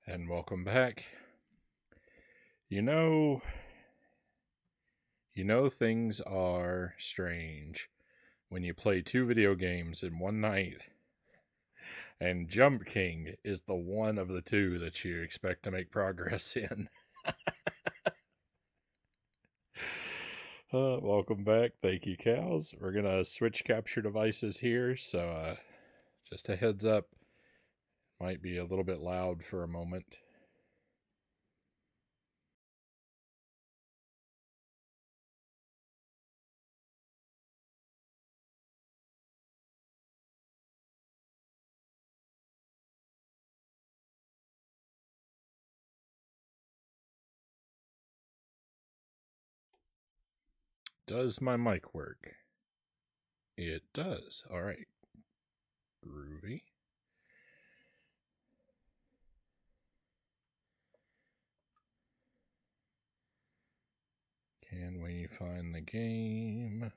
And welcome back. You know, things are strange when you play two video games in one night, and Jump King is the one of the two that you expect to make progress in. Welcome back. Thank you, cows. We're going to switch capture devices here, so just a heads up, might be a little bit loud for a moment. Does my mic work? It does. All right. Groovy. Can we find the game?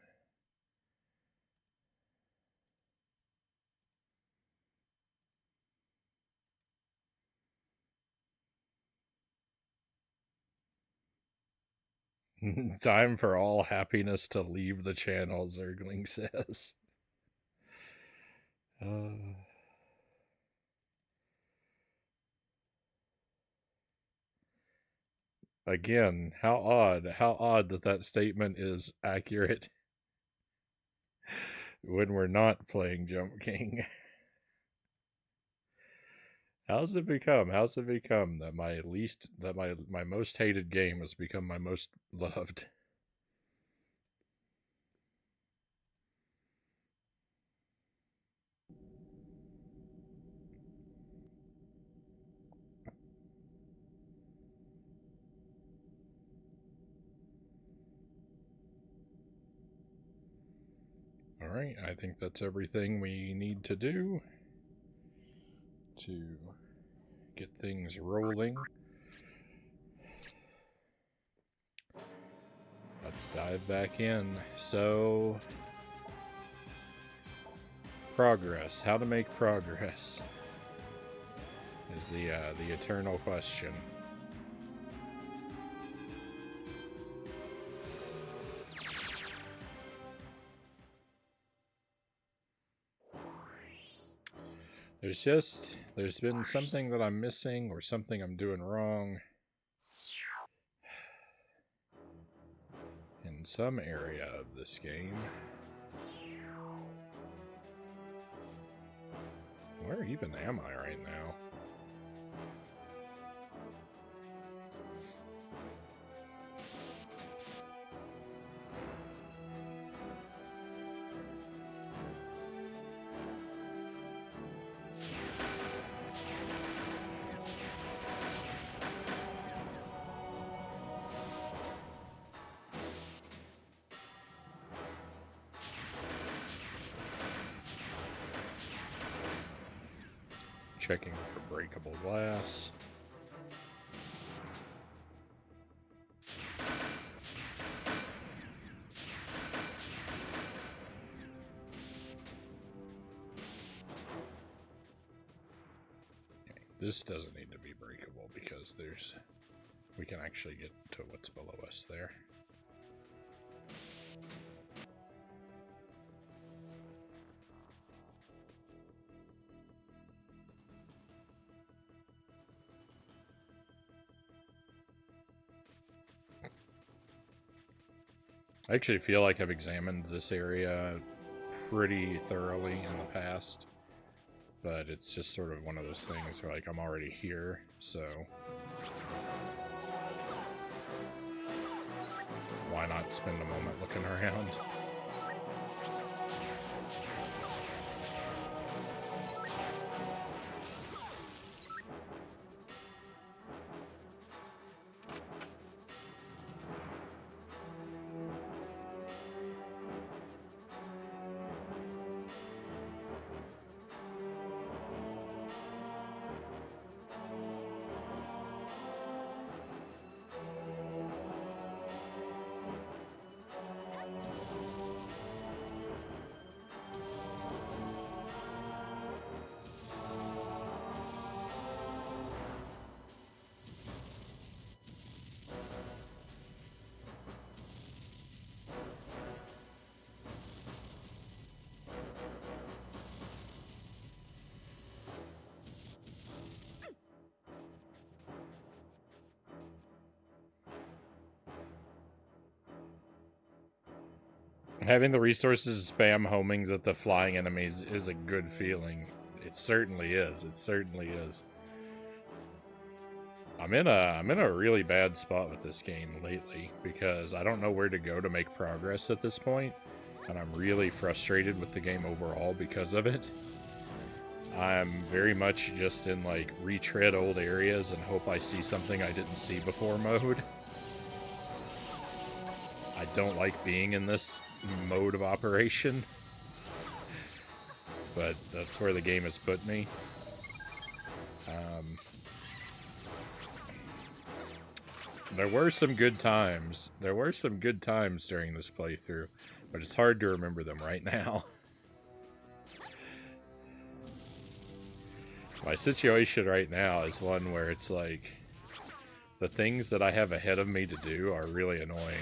Time for all happiness to leave the channel, Zergling says. Again, how odd that that statement is accurate when we're not playing Jump King. How's it become that my most hated game has become my most loved? Alright, I think that's everything we need to do to get things rolling. Let's dive back in. So, progress. How to make progress is the eternal question. There's been something that I'm missing or something I'm doing wrong in some area of this game. Where even am I right now? Checking for breakable glass. Okay, this doesn't need to be breakable because we can actually get to what's below us there. I actually feel like I've examined this area pretty thoroughly in the past, but it's just sort of one of those things where, like, I'm already here, so why not spend a moment looking around? Having the resources to spam homings at the flying enemies is a good feeling. It certainly is. It certainly is. I'm in a really bad spot with this game lately because I don't know where to go to make progress at this point, and I'm really frustrated with the game overall because of it. I'm very much just in like retread old areas and hope I see something I didn't see before mode. I don't like being in this mode of operation, but that's where the game has put me. There were some good times. There were some good times during this playthrough, but it's hard to remember them right now. My situation right now is one where it's like the things that I have ahead of me to do are really annoying.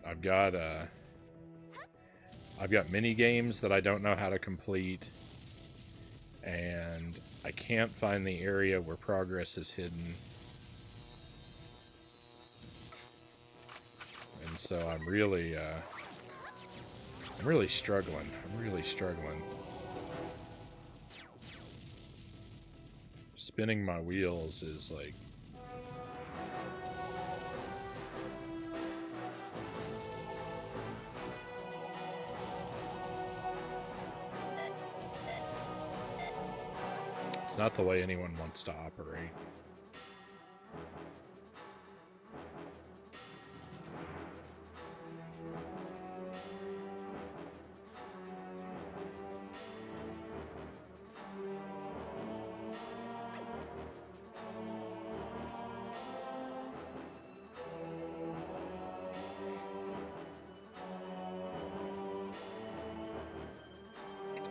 I've got mini games that I don't know how to complete, and I can't find the area where progress is hidden. And so I'm really struggling. I'm really struggling. Spinning my wheels is like... It's not the way anyone wants to operate.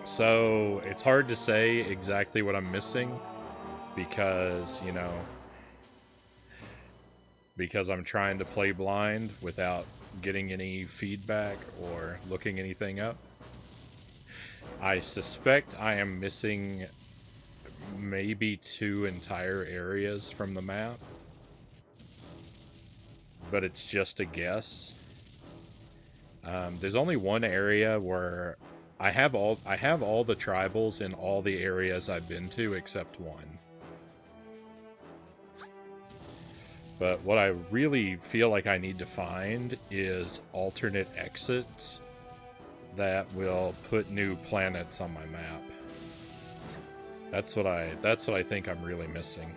So, it's hard to say exactly what I'm missing because, you know, because I'm trying to play blind without getting any feedback or looking anything up. I suspect I am missing maybe 2 entire areas from the map, but it's just a guess. There's only one area where I have all the tribals in all the areas I've been to except one. But what I really feel like I need to find is alternate exits that will put new planets on my map. That's what I think I'm really missing.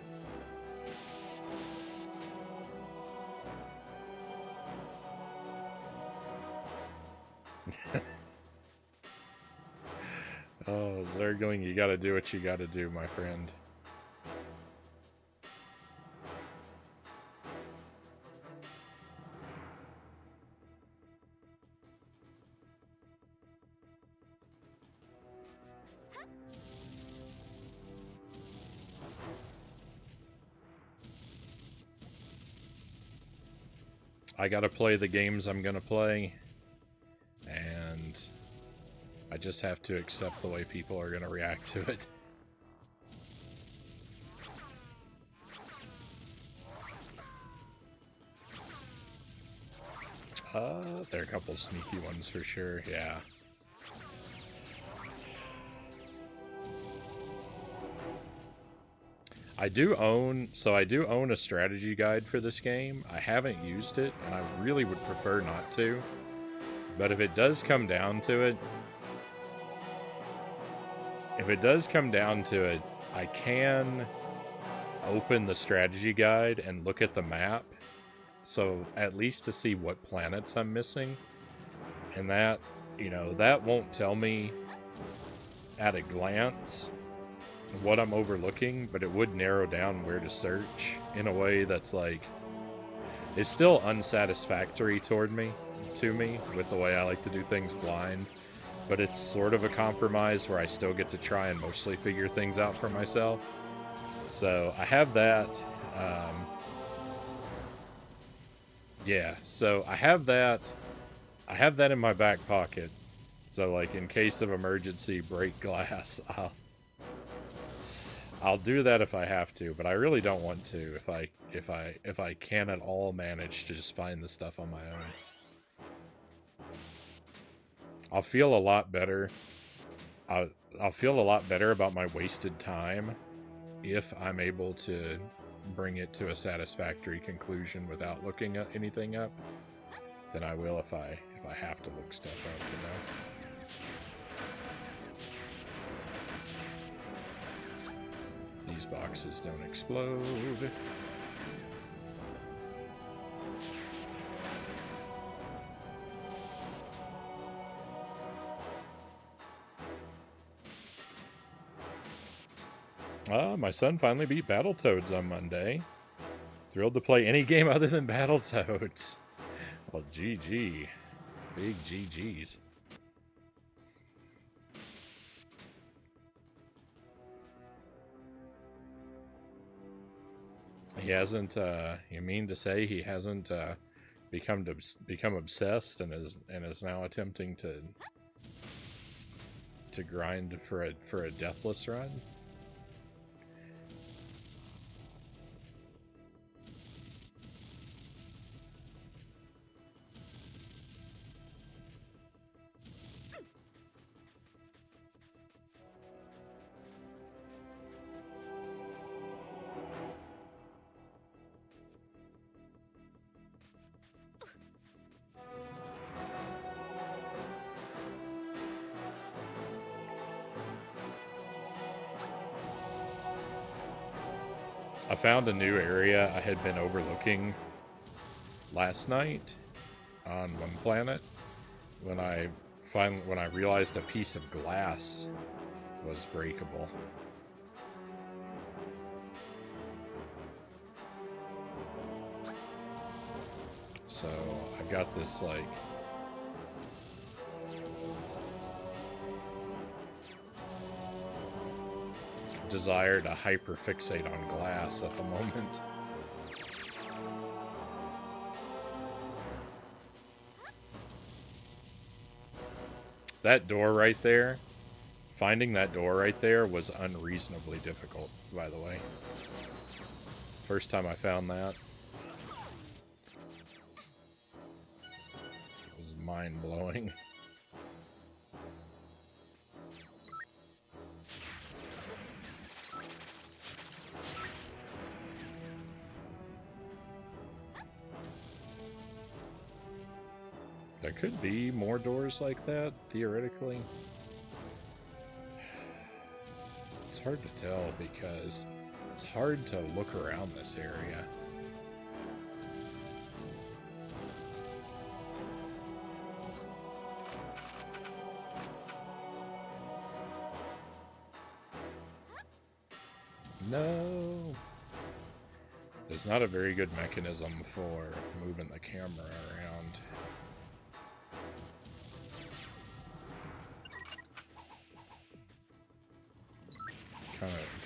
Oh, Zergling, you gotta do what you gotta do, my friend. I gotta play the games I'm gonna play, and I just have to accept the way people are gonna react to it. There are a couple sneaky ones for sure, yeah. I do own a strategy guide for this game. I haven't used it, and I really would prefer not to. But if it does come down to it, I can open the strategy guide and look at the map. So at least to see what planets I'm missing. And that, you know, that won't tell me at a glance what I'm overlooking, but it would narrow down where to search in a way that's like, it's still unsatisfactory to me with the way I like to do things blind, but it's sort of a compromise where I still get to try and mostly figure things out for myself. So I have that. Yeah, so I have that in my back pocket. So like in case of emergency, break glass, I'll do that if I have to, but I really don't want to if I can at all manage to just find the stuff on my own. I'll feel a lot better. I'll feel a lot better about my wasted time if I'm able to bring it to a satisfactory conclusion without looking at anything up than I will if I have to look stuff up, you know. These boxes don't explode. My son finally beat Battletoads on Monday. Thrilled to play any game other than Battletoads. Well, GG. Big GGs. He hasn't, you mean to say he hasn't become obsessed and is now attempting to grind for a deathless run? I found a new area I had been overlooking last night on one planet when I realized a piece of glass was breakable. So I've got this like desire to hyperfixate on glass at the moment. That door right there, finding that door right there was unreasonably difficult, by the way. First time I found that. It was mind-blowing. There could be more doors like that, theoretically. It's hard to tell because it's hard to look around this area. No! There's not a very good mechanism for moving the camera around.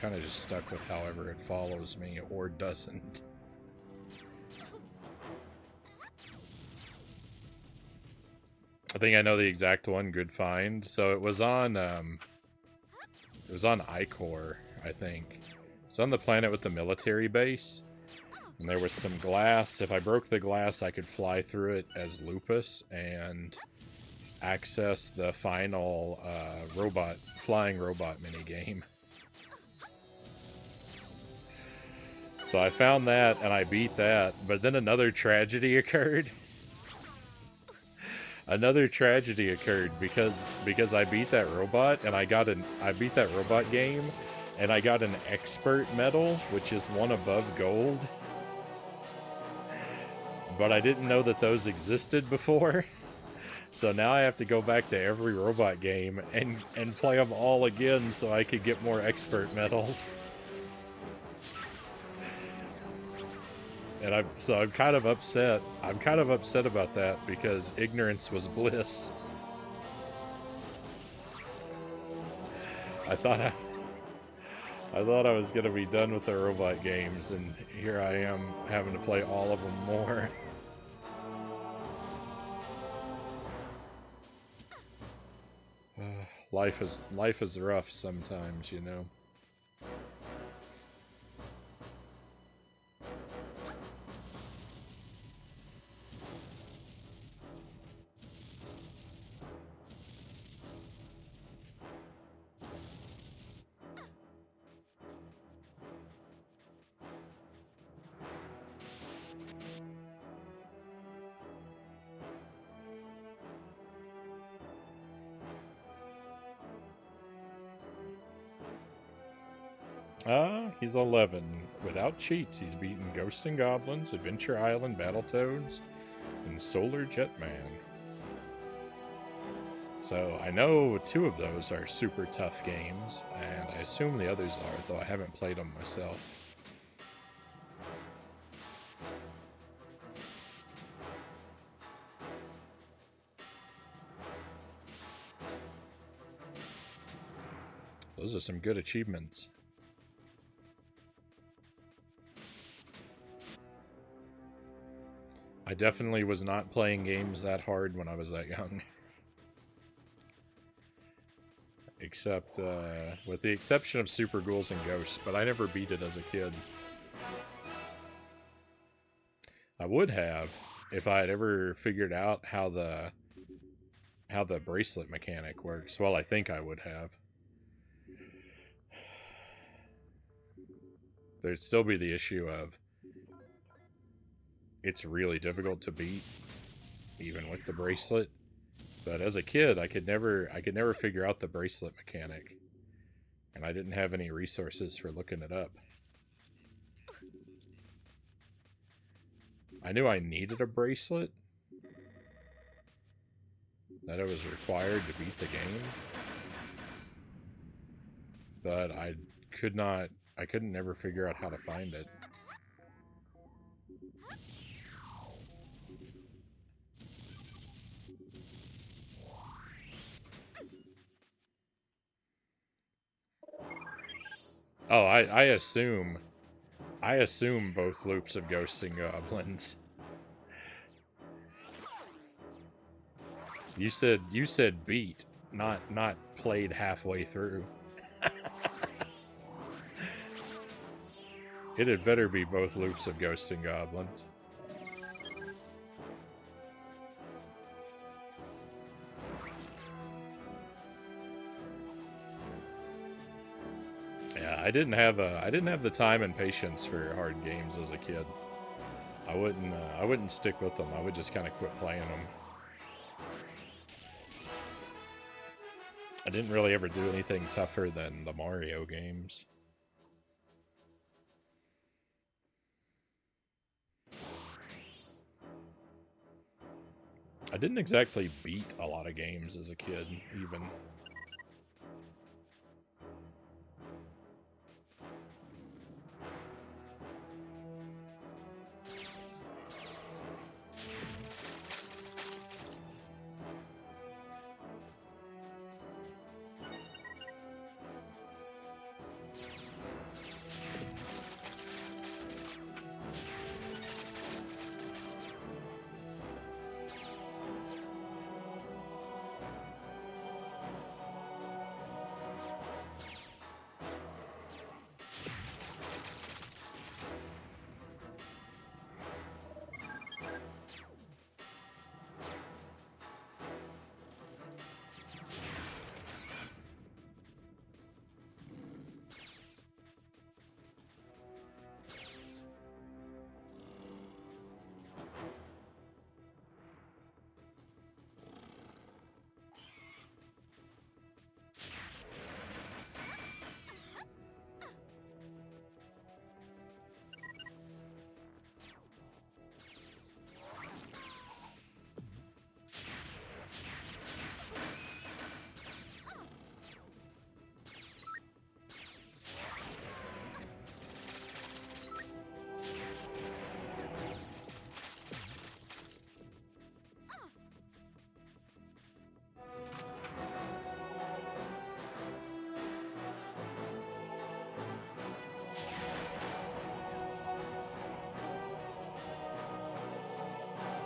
Kind of just stuck with however it follows me or doesn't. I think I know the exact one. Good find. So it was on Icor, I think. It's on the planet with the military base, and there was some glass. If I broke the glass, I could fly through it as Lupus and access the final flying robot minigame. So I found that, and I beat that, but then another tragedy occurred. Another tragedy occurred because I beat that robot, and I beat that robot game, and I got an expert medal, which is one above gold. But I didn't know that those existed before. So now I have to go back to every robot game and play them all again so I could get more expert medals. And I'm kind of upset. I'm kind of upset about that because ignorance was bliss. I thought I was gonna be done with the robot games, and here I am having to play all of them more. Life is rough sometimes, you know. He's 11. Without cheats, he's beaten Ghosts and Goblins, Adventure Island, Battletoads, and Solar Jetman. So I know 2 of those are super tough games, and I assume the others are, though I haven't played them myself. Those are some good achievements. I definitely was not playing games that hard when I was that young. Except, with the exception of Super Ghouls and Ghosts, but I never beat it as a kid. I would have, if I had ever figured out how the bracelet mechanic works. Well, I think I would have. There'd still be the issue of it's really difficult to beat, even with the bracelet. But as a kid, I could never figure out the bracelet mechanic, and I didn't have any resources for looking it up. I knew I needed a bracelet, that it was required to beat the game, but I couldn't never figure out how to find it. Oh, I assume both loops of Ghosts and Goblins. You said beat, not played halfway through. It had better be both loops of Ghosts and Goblins. Yeah, I didn't have the time and patience for hard games as a kid. I wouldn't stick with them. I would just kind of quit playing them. I didn't really ever do anything tougher than the Mario games. I didn't exactly beat a lot of games as a kid, even.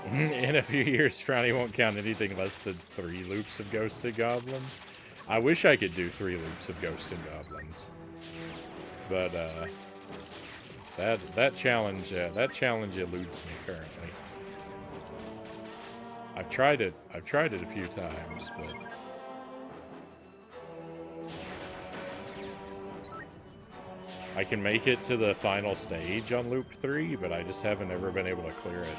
In a few years, Frownie won't count anything less than 3 loops of Ghosts and Goblins. I wish I could do 3 loops of Ghosts and Goblins, but that challenge eludes me currently. I've tried it a few times, but I can make it to the final stage on loop 3, but I just haven't ever been able to clear it.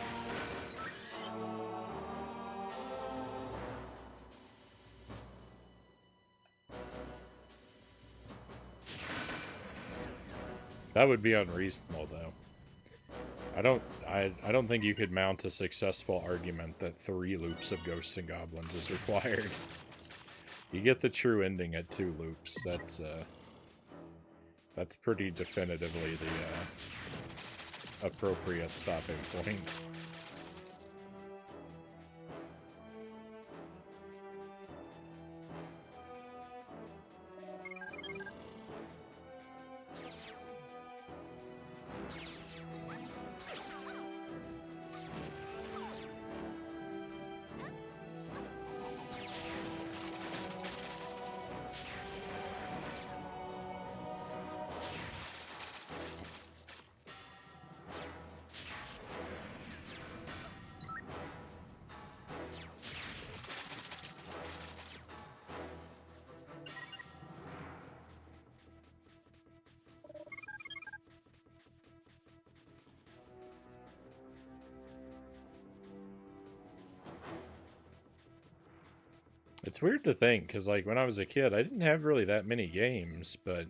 That would be unreasonable, though. I don't think you could mount a successful argument that 3 loops of Ghosts and Goblins is required. You get the true ending at 2 loops. That's pretty definitively the appropriate stopping point. It's weird to think, because, like, when I was a kid, I didn't have really that many games, but,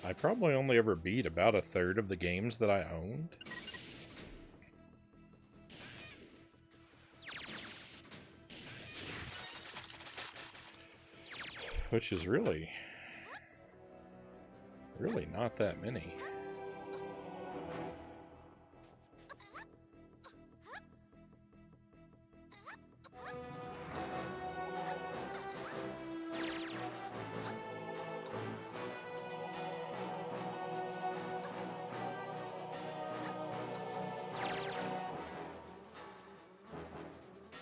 I probably only ever beat about a third of the games that I owned. Which is really not that many.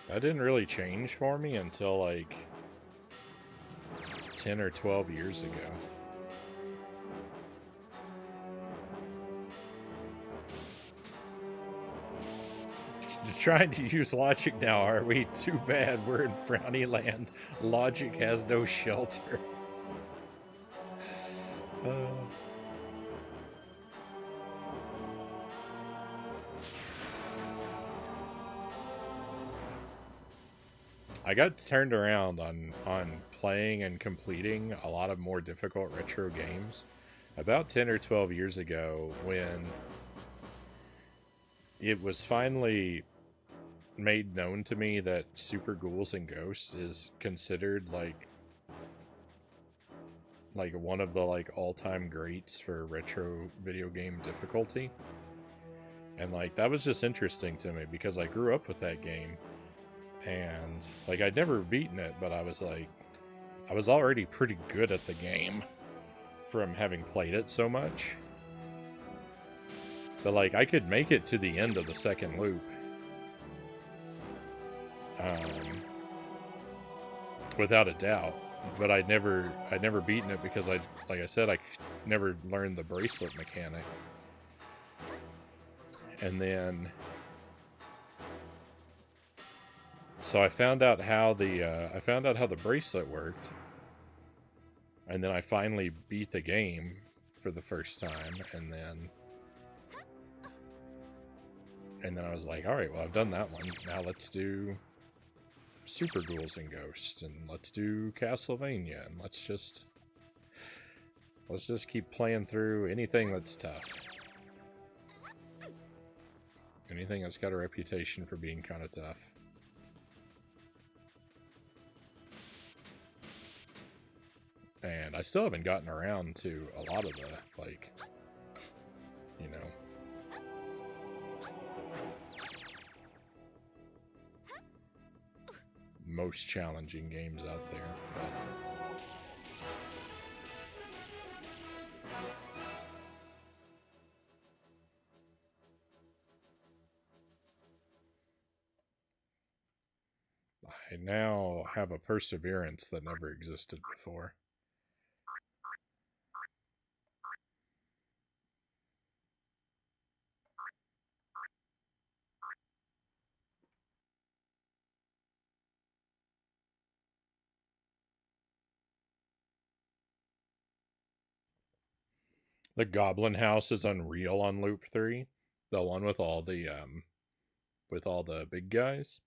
That didn't really change for me until, like, 10 or 12 years ago. Trying to use logic now, are we? Too bad we're in Frownie land. Logic has no shelter. I got turned around on playing and completing a lot of more difficult retro games about 10 or 12 years ago, when it was finally made known to me that Super Ghouls and Ghosts is considered like one of the all-time greats for retro video game difficulty. And like that was just interesting to me because I grew up with that game. And, like, I'd never beaten it, but I was already pretty good at the game from having played it so much. But, like, I could make it to the end of the second loop. Without a doubt. But I'd never beaten it because like I said, I never learned the bracelet mechanic. And then... So I found out how the bracelet worked, and then I finally beat the game for the first time, and then I was like, all right, well, I've done that one. Now let's do Super Ghouls and Ghosts, and let's do Castlevania, and let's just keep playing through anything that's tough, anything that's got a reputation for being kind of tough. And I still haven't gotten around to a lot of the, like, you know, most challenging games out there. But I now have a perseverance that never existed before. The Goblin House is unreal on Loop 3. The one with all the big guys.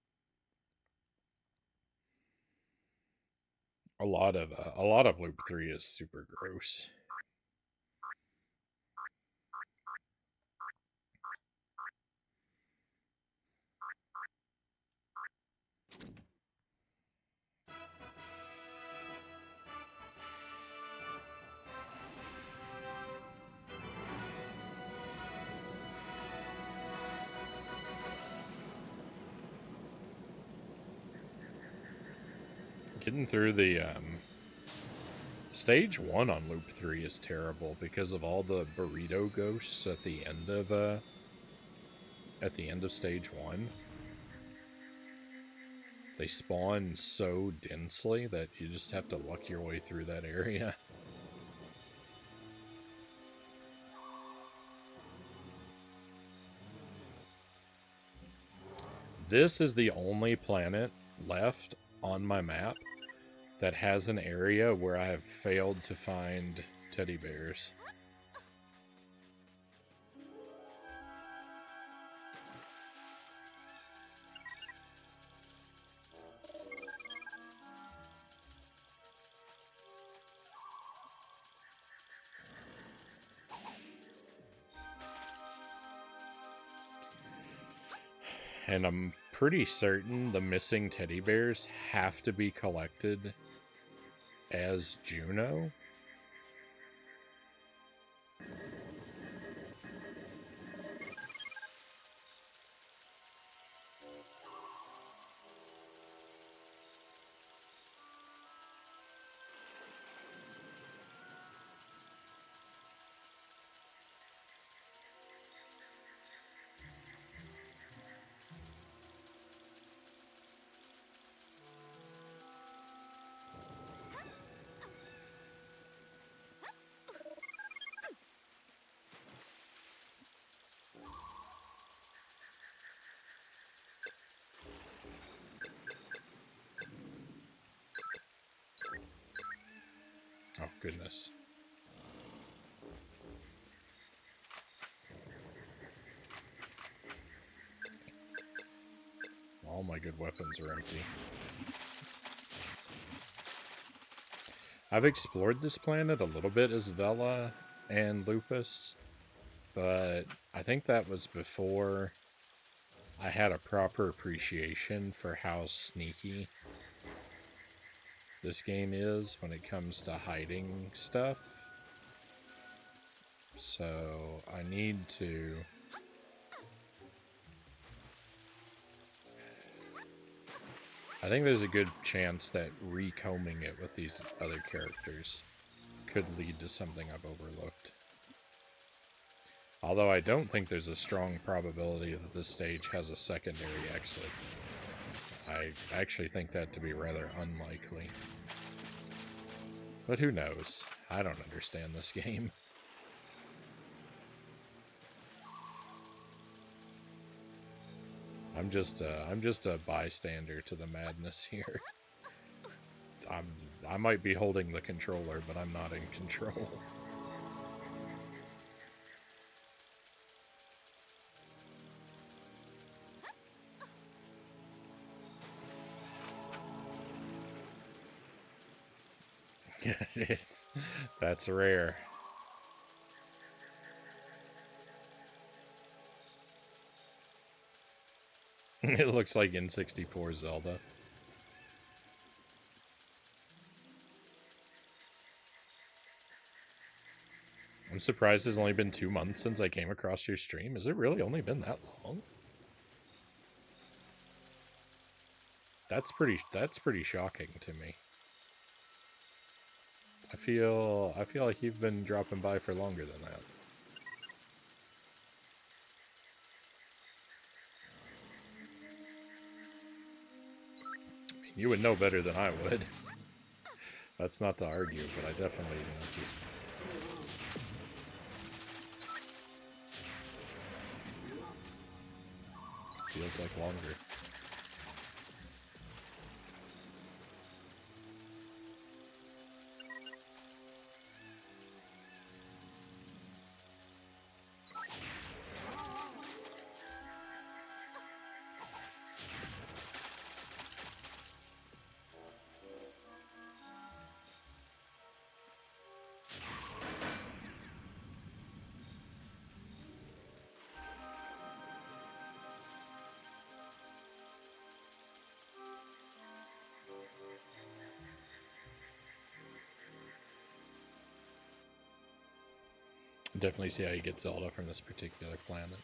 A lot of Loop 3 is super gross. Getting through the stage 1 on Loop 3 is terrible because of all the burrito ghosts at the end of stage 1. They spawn so densely that you just have to luck your way through that area. This is the only planet left on my map that has an area where I have failed to find teddy bears. And I'm pretty certain the missing teddy bears have to be collected as Juno. Oh, goodness. All my good weapons are empty. I've explored this planet a little bit as Vela and Lupus, but I think that was before I had a proper appreciation for how sneaky this game is when it comes to hiding stuff. So I need to... I think there's a good chance that recombing it with these other characters could lead to something I've overlooked. Although I don't think there's a strong probability that this stage has a secondary exit. I actually think that to be rather unlikely. But who knows? I don't understand this game. I'm just a bystander to the madness here. I might be holding the controller, but I'm not in control. That's rare. It looks like N64 Zelda. I'm surprised it's only been 2 months since I came across your stream. Has it really only been that long? That's pretty shocking to me. I feel like you've been dropping by for longer than that. I mean, you would know better than I would. That's not to argue, but I definitely just... feels like longer. Definitely see how you get Zelda from this particular planet.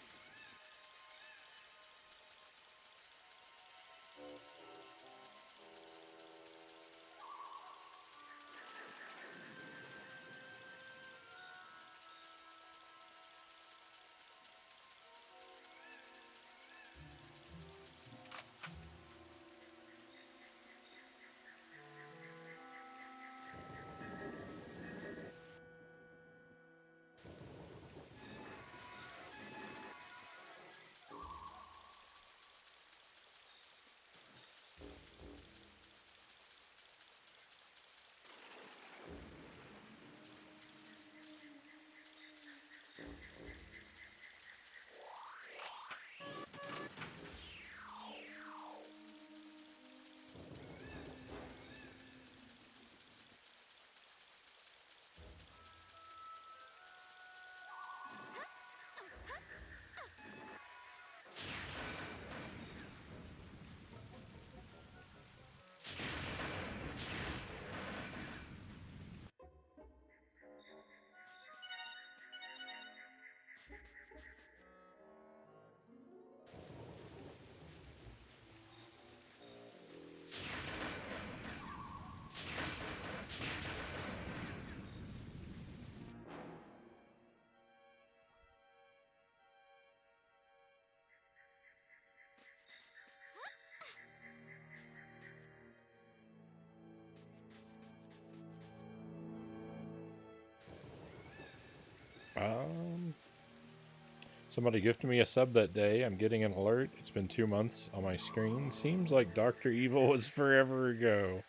Somebody gifted me a sub that day. I'm getting an alert. It's been 2 months on my screen. Seems like Dr. Evil was forever ago.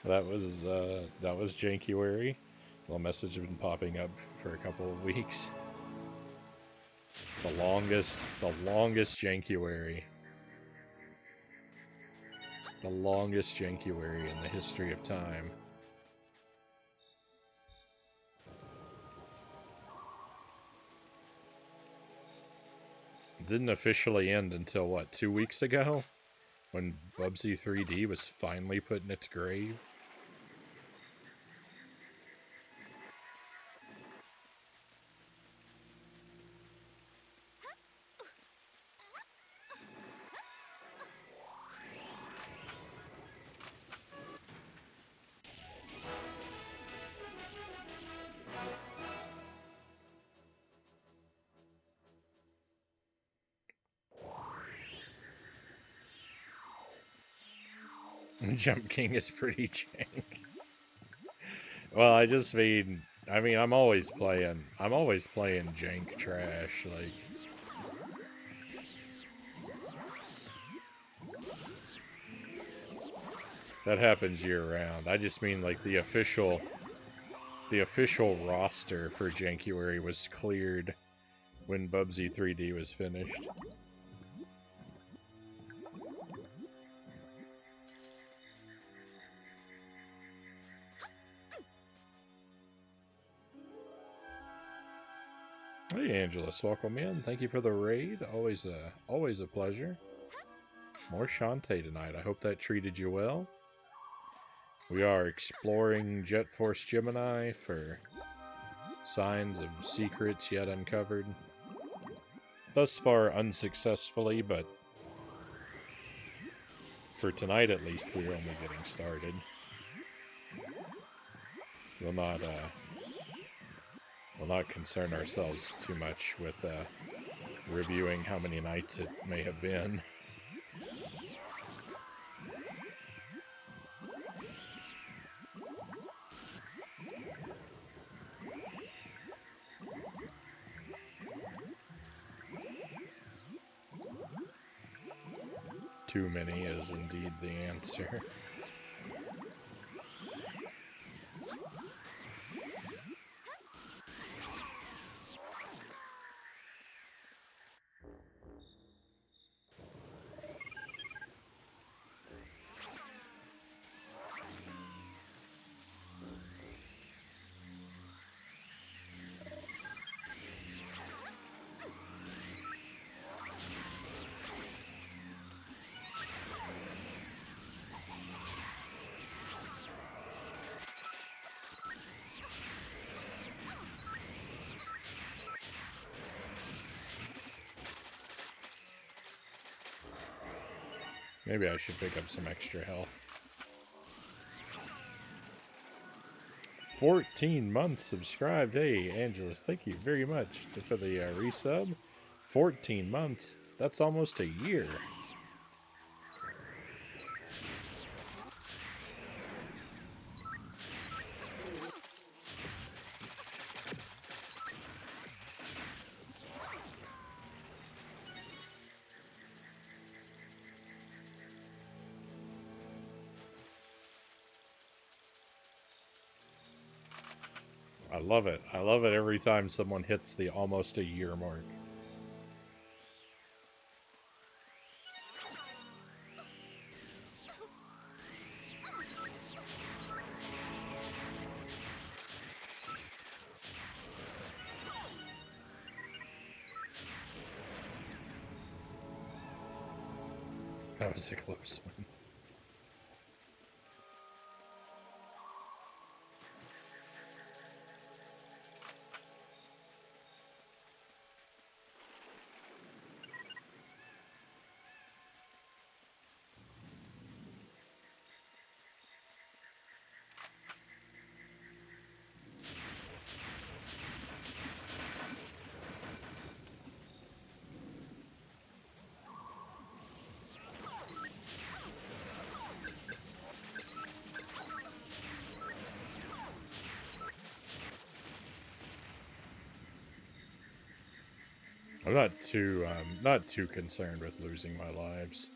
That was Jankuary. The message has been popping up for a couple of weeks. The longest Jankuary. The longest Jankuary in the history of time. It didn't officially end until, what, 2 weeks ago? When Bubsy 3D was finally put in its grave? Jump King is pretty jank. Well, I mean, I'm always playing jank trash, like. That happens year round. I just mean, like, the official roster for Jankuary was cleared when Bubsy 3D was finished. Hey, Angelus, welcome in. Thank you for the raid. Always a pleasure. More Shantae tonight. I hope that treated you well. We are exploring Jet Force Gemini for signs of secrets yet uncovered. Thus far, unsuccessfully, but for tonight at least, we're only getting started. We'll not concern ourselves too much with reviewing how many nights it may have been. Too many is indeed the answer. Maybe I should pick up some extra health. 14 months subscribed. Hey, Angelus, thank you very much for the resub. 14 months. That's almost a year. I love it. I love it every time someone hits the almost a year mark. That was a close one. I'm not too concerned with losing my lives.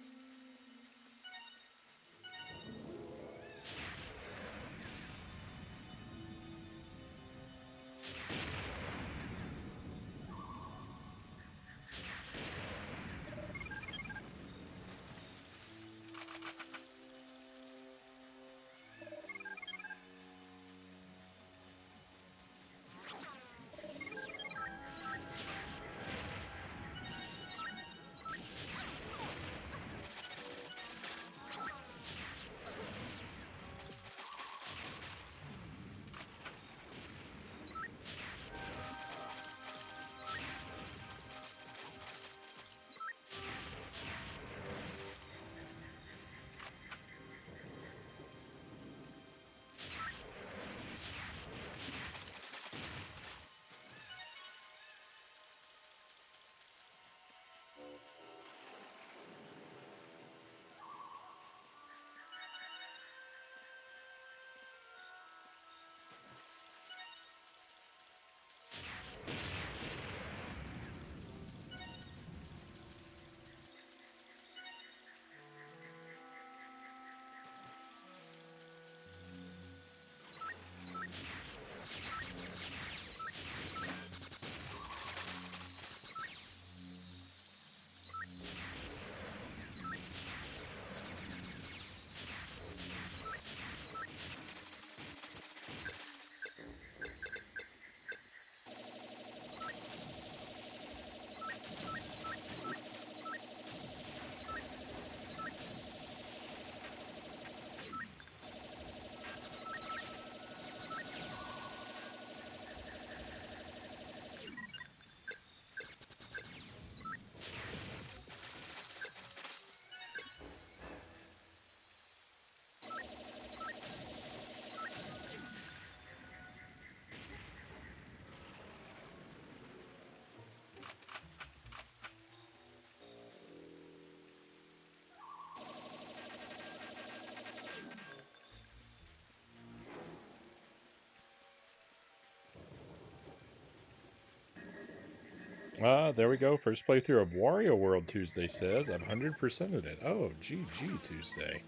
There we go. First playthrough of Wario World Tuesday says I've 100%ed it. Oh, GG Tuesday.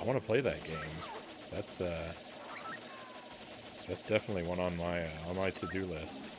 I want to play that game. That's definitely one on my to-do list.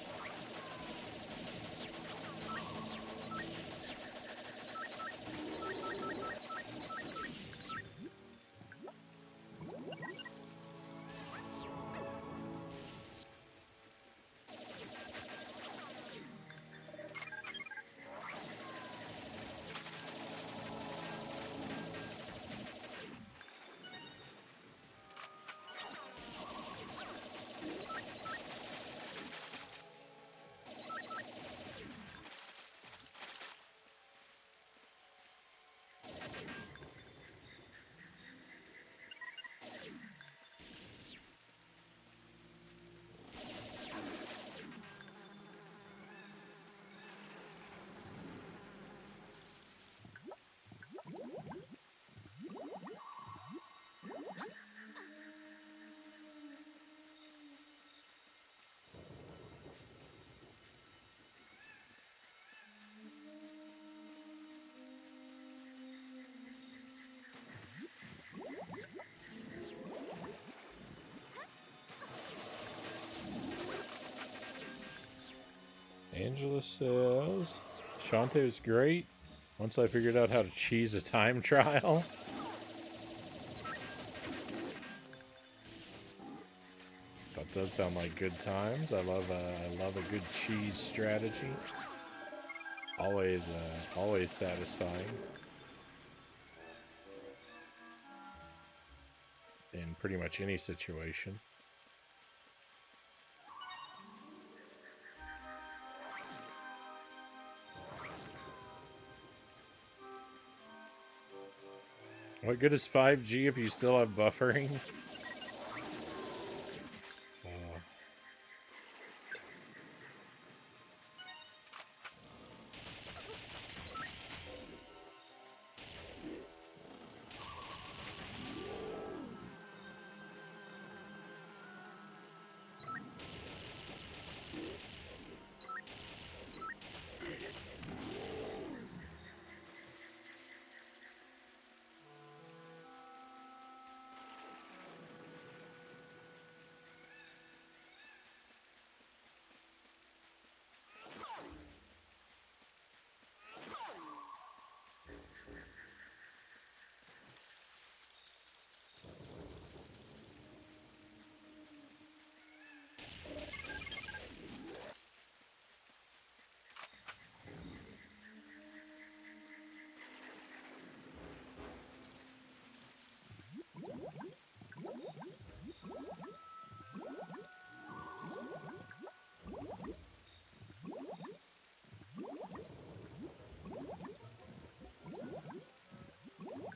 Angela says, Shantae was great once I figured out how to cheese a time trial. That does sound like good times. I love a good cheese strategy. Always satisfying. In pretty much any situation. What good is 5G if you still have buffering?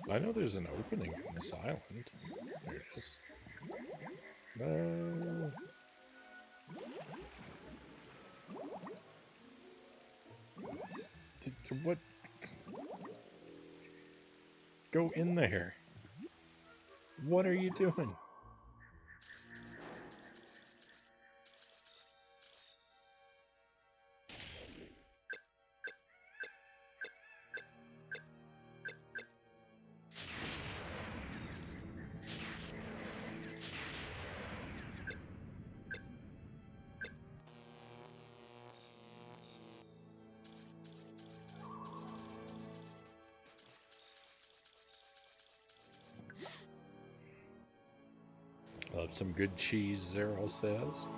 I know there's an opening on this island. There it is. No. What? Go in there. What are you doing? Love some good cheese, Zero says.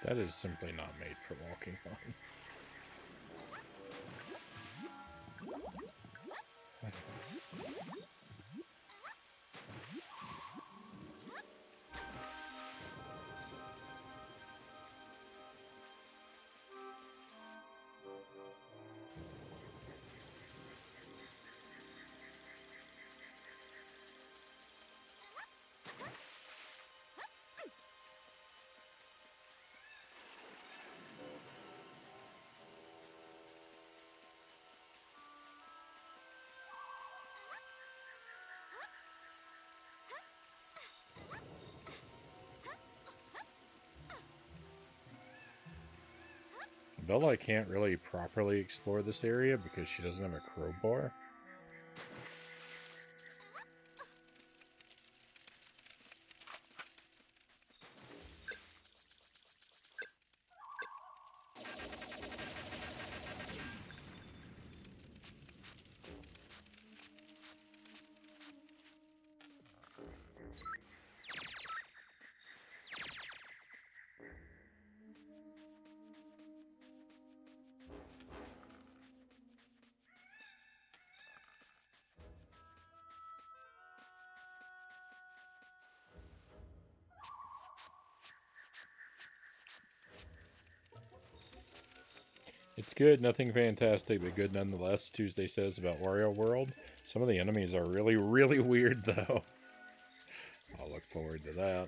That is simply not made for walking on. Bella can't really properly explore this area because she doesn't have a crowbar. It's good, nothing fantastic, but good nonetheless, Tuesday says about Wario World. Some of the enemies are really, really weird, though. I'll look forward to that.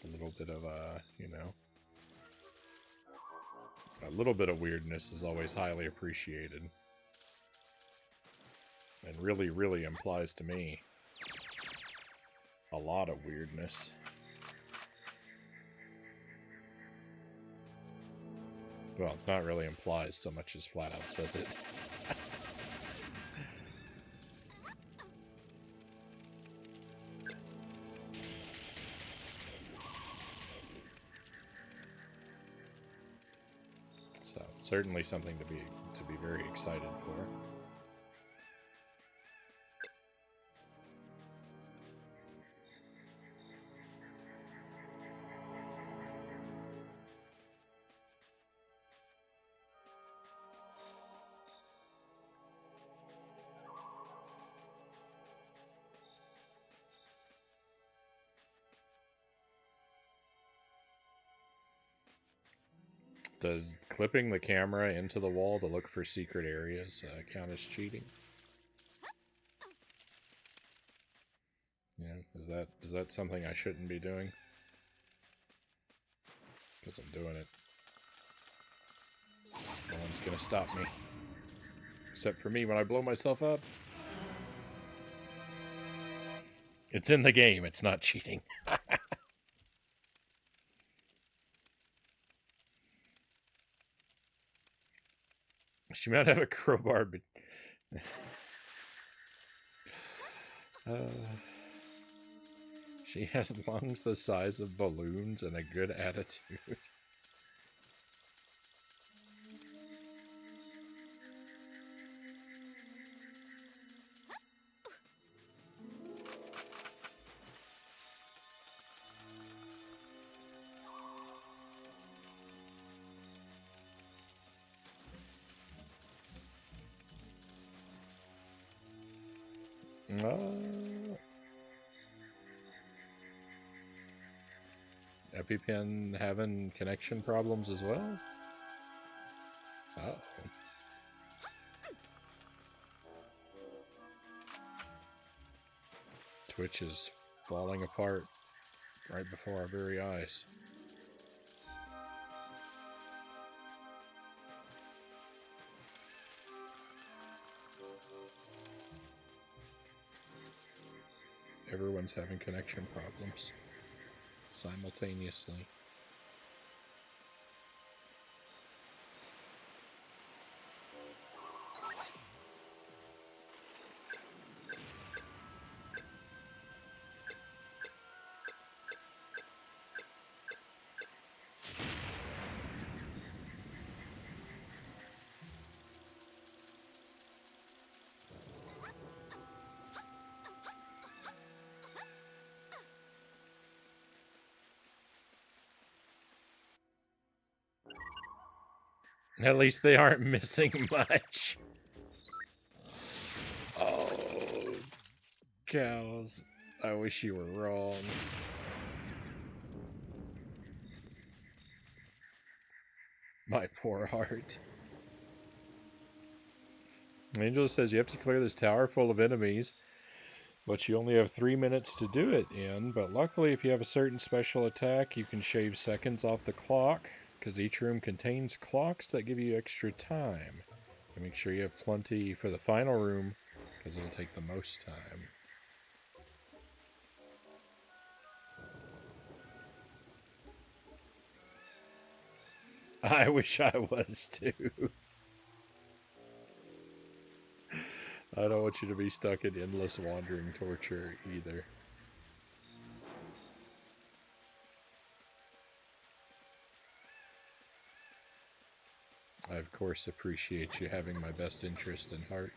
A little bit of, you know, a little bit of weirdness is always highly appreciated. And really, really implies to me a lot of weirdness. Well, not really implies so much as flat out says it. So, certainly something to be very excited for. Does clipping the camera into the wall to look for secret areas count as cheating? Yeah, is that something I shouldn't be doing? Because I'm doing it. No one's gonna stop me. Except for me when I blow myself up. It's in the game, it's not cheating. She might have a crowbar, but... she has lungs the size of balloons and a good attitude. EpiPen having connection problems as well? Oh. Twitch is falling apart right before our very eyes. Everyone's having connection problems simultaneously. At least they aren't missing much. Oh, cows. I wish you were wrong. My poor heart. Angela says you have to clear this tower full of enemies, but you only have 3 minutes to do it in. But luckily, if you have a certain special attack, you can shave seconds off the clock, because each room contains clocks that give you extra time. And make sure you have plenty for the final room, because it'll take the most time. I wish I was too. I don't want you to be stuck in endless wandering torture either. I, of course, appreciate you having my best interest in heart.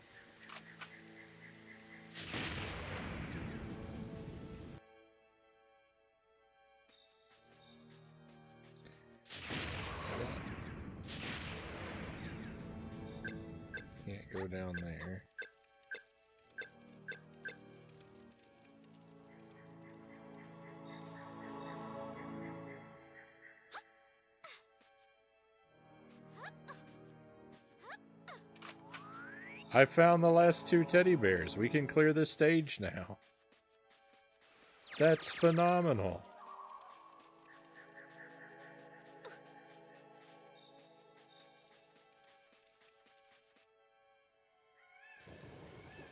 Can't go down there. I found the last 2 teddy bears. We can clear this stage now. That's phenomenal.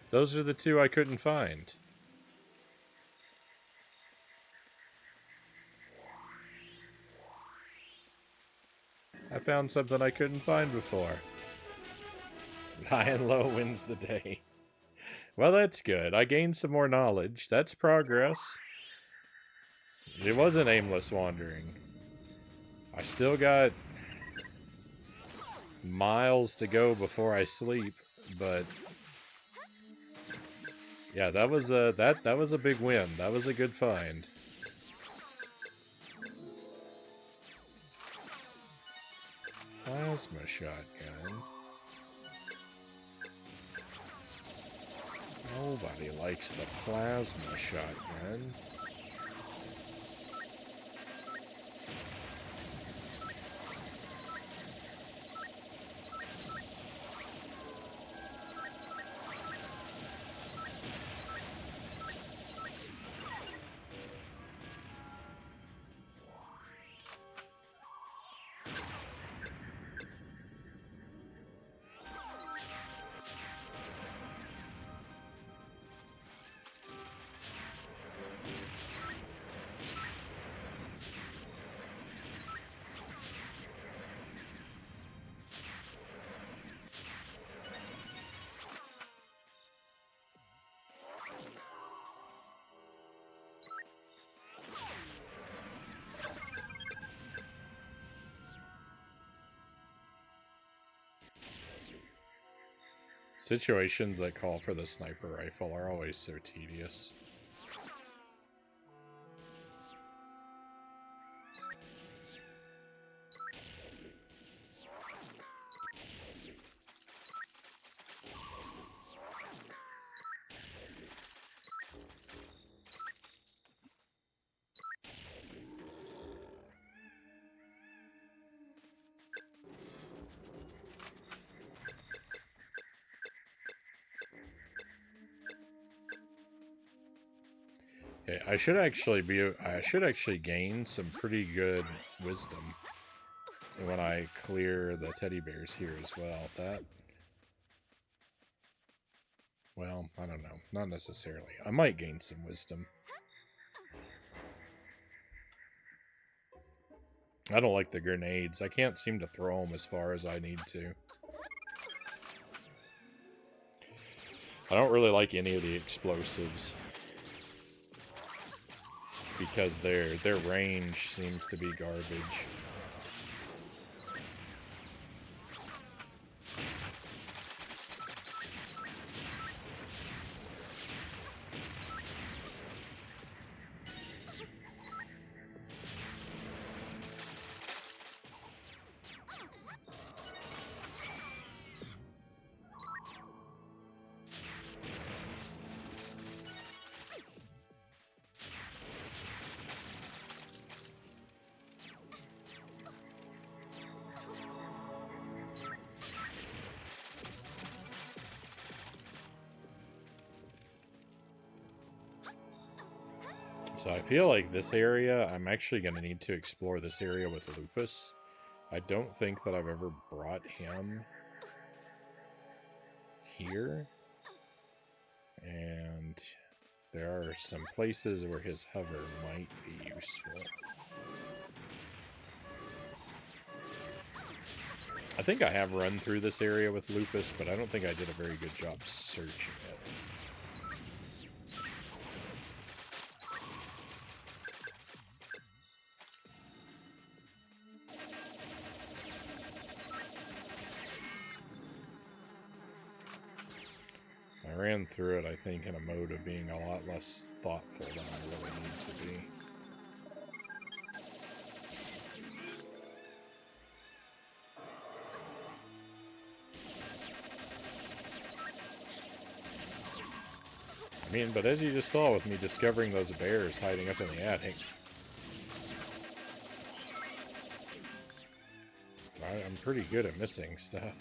Those are the 2 I couldn't find. I found something I couldn't find before. High and low wins the day. Well, that's good. I gained some more knowledge. That's progress. It wasn't aimless wandering. I still got miles to go before I sleep, but yeah, that was a big win. That was a good find. Plasma shotgun. Nobody likes the plasma shotgun. Situations that call for the sniper rifle are always so tedious. Okay, I should actually gain some pretty good wisdom when I clear the teddy bears here as well. Well, I don't know. Not necessarily. I might gain some wisdom. I don't like the grenades. I can't seem to throw them as far as I need to. I don't really like any of the explosives, because their range seems to be garbage. So I feel like this area, I'm actually going to need to explore this area with Lupus. I don't think that I've ever brought him here. And there are some places where his hover might be useful. I think I have run through this area with Lupus, but I don't think I did a very good job searching it. I ran through it, I think, in a mode of being a lot less thoughtful than I really need to be. I mean, but as you just saw with me discovering those bears hiding up in the attic, I'm pretty good at missing stuff.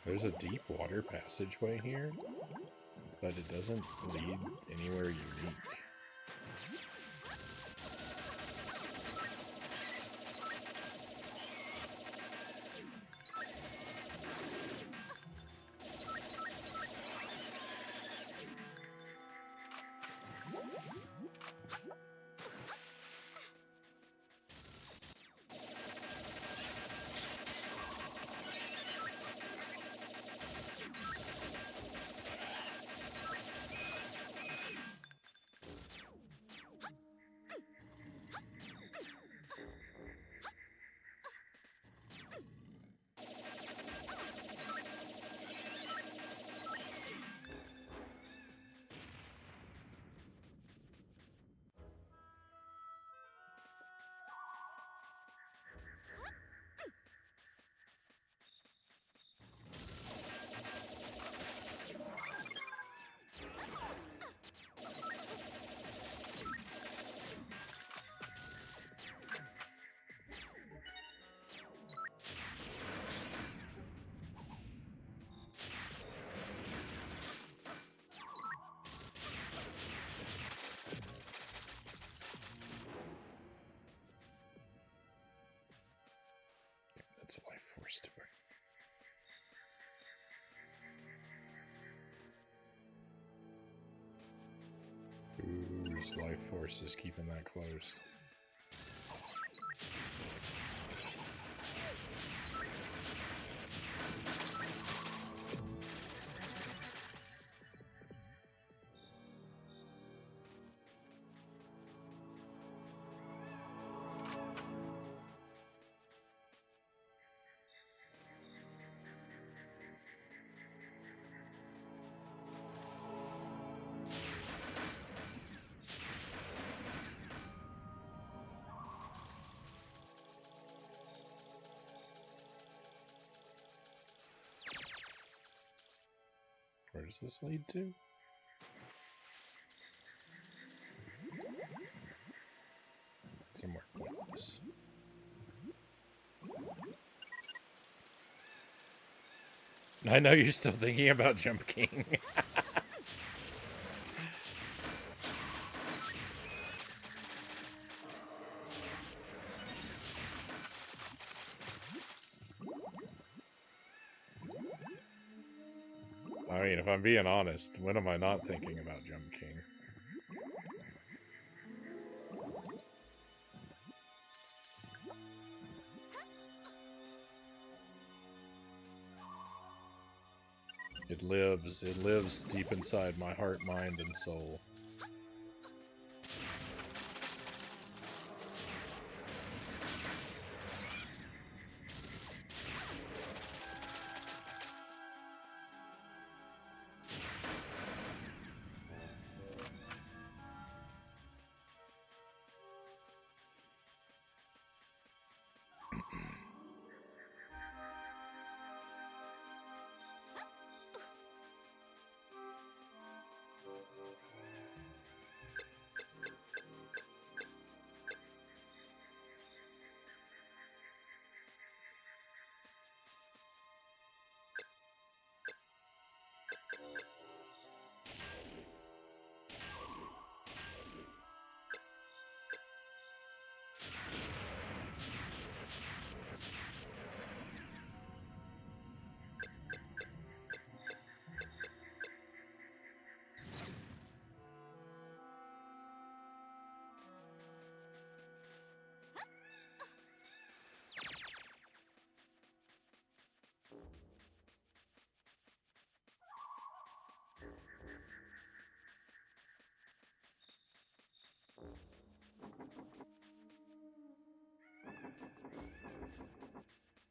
There's a deep water passageway here, but it doesn't lead anywhere unique. That's a life force to her. Whose life force is keeping that closed? Where does this lead to? Somewhere pointless. I know you're still thinking about Jump King. I mean, if I'm being honest, when am I not thinking about Jump King? It lives deep inside my heart, mind, and soul.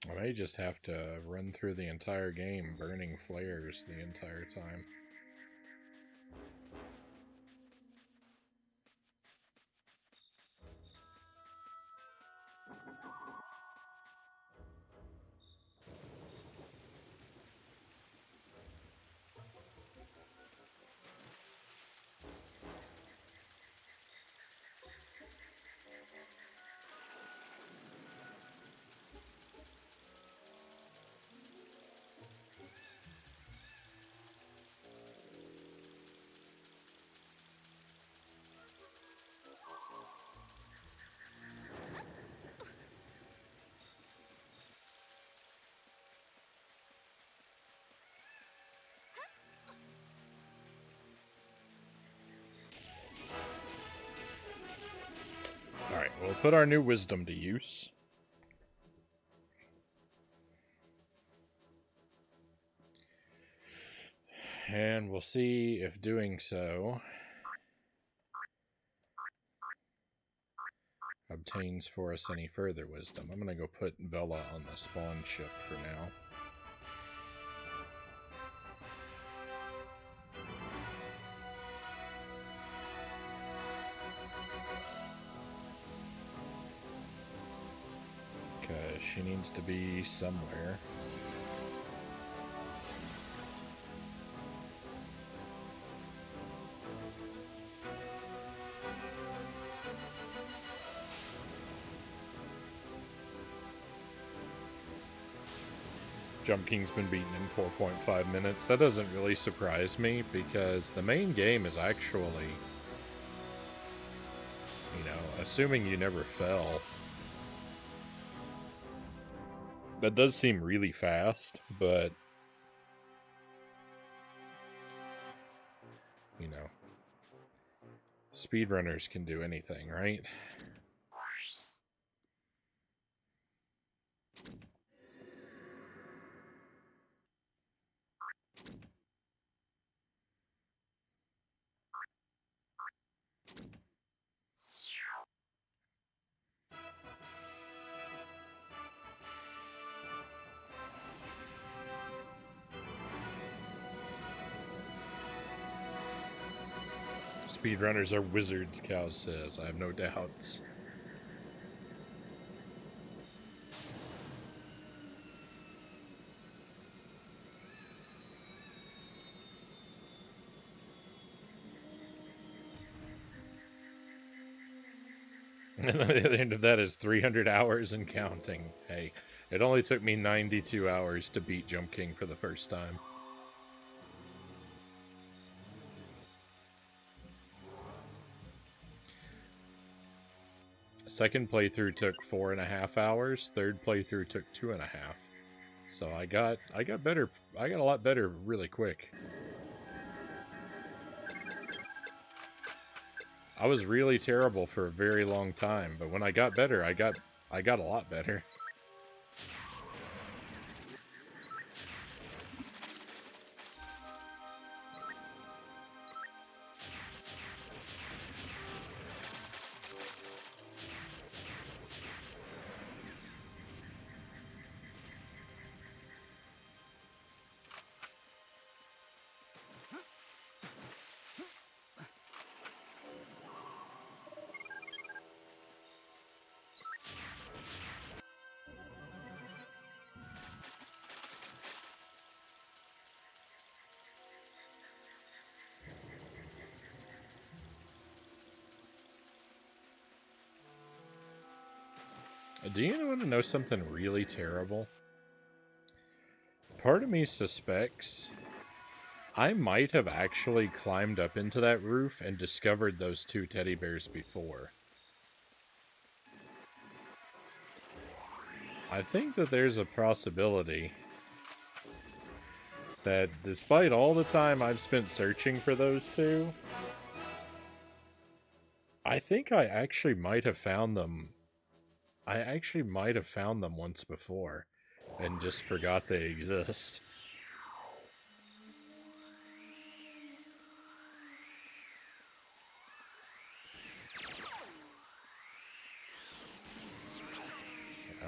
I may just have to run through the entire game burning flares the entire time. We'll put our new wisdom to use. And we'll see if doing so obtains for us any further wisdom. I'm going to go put Vela on the spawn ship for now. Because she needs to be somewhere. Jump King's been beaten in 4.5 minutes. That doesn't really surprise me, because the main game is actually, you know, assuming you never fell. That does seem really fast, but, you know, speedrunners can do anything, right? Speedrunners are wizards, Cow says. I have no doubts. And the end of that is 300 hours and counting. Hey, it only took me 92 hours to beat Jump King for the first time. Second playthrough took 4.5 hours. Third playthrough took 2.5. So I got better. I got a lot better really quick. I was really terrible for a very long time, but when I got better, I got a lot better. Do you want to know something really terrible? Part of me suspects I might have actually climbed up into that roof and discovered those two teddy bears before. I think that there's a possibility that despite all the time I've spent searching for those two, I think I actually might have found them. I actually might have found them once before and just forgot they exist.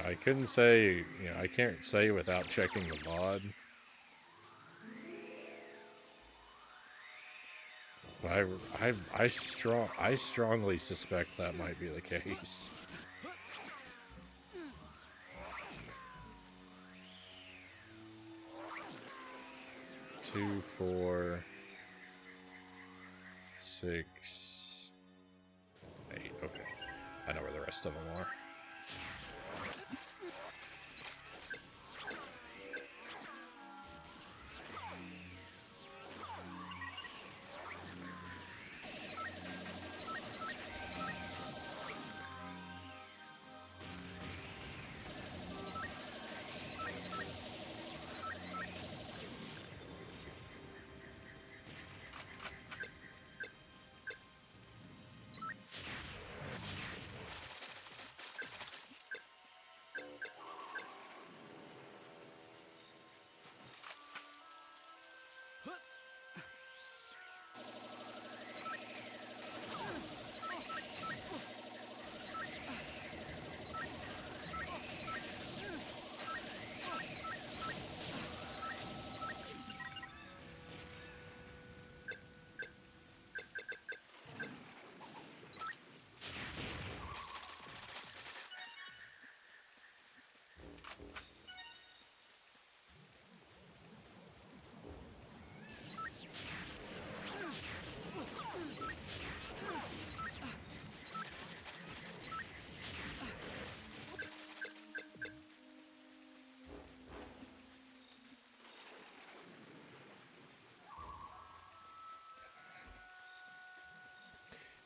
I couldn't say, you know, I can't say without checking the VOD. But I strongly suspect that might be the case. 2, 4, 6, 8. Okay. I know where the rest of them are.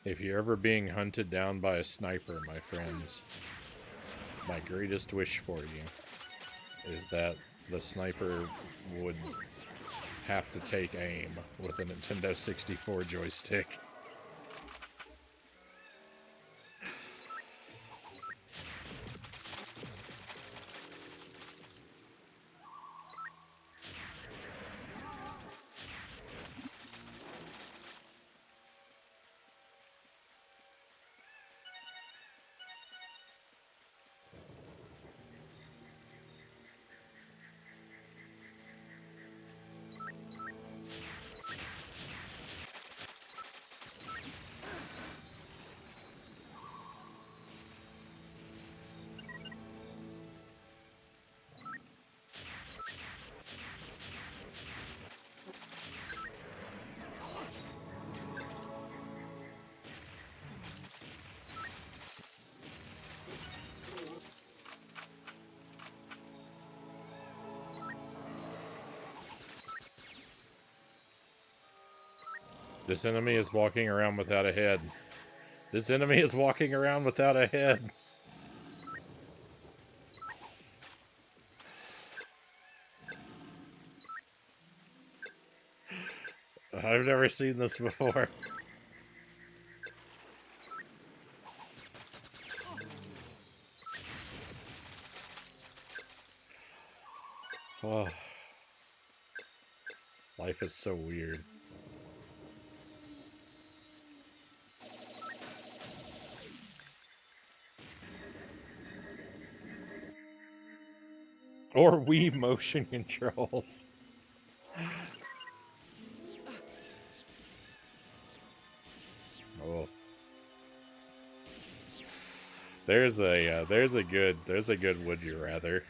If you're ever being hunted down by a sniper, my friends, my greatest wish for you is that the sniper would have to take aim with a Nintendo 64 joystick. This enemy is walking around without a head. This enemy is walking around without a head. I've never seen this before. Oh. Life is so weird. Or Wii motion controls. Oh. There's a good would you rather.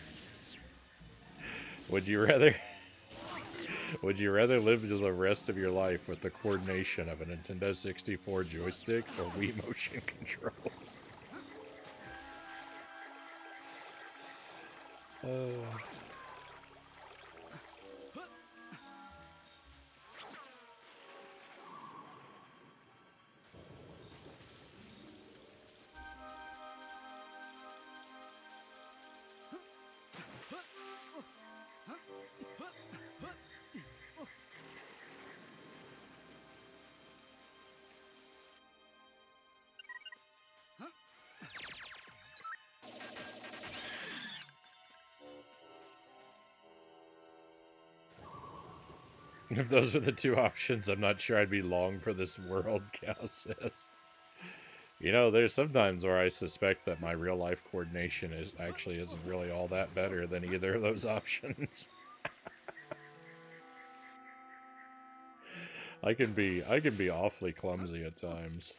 Would you rather live the rest of your life with the coordination of a Nintendo 64 joystick or Wii motion controls? If those are the two options, I'm not sure I'd be long for this world, Cal says. You know, there's sometimes where I suspect that my real life coordination isn't really all that better than either of those options. I can be awfully clumsy at times.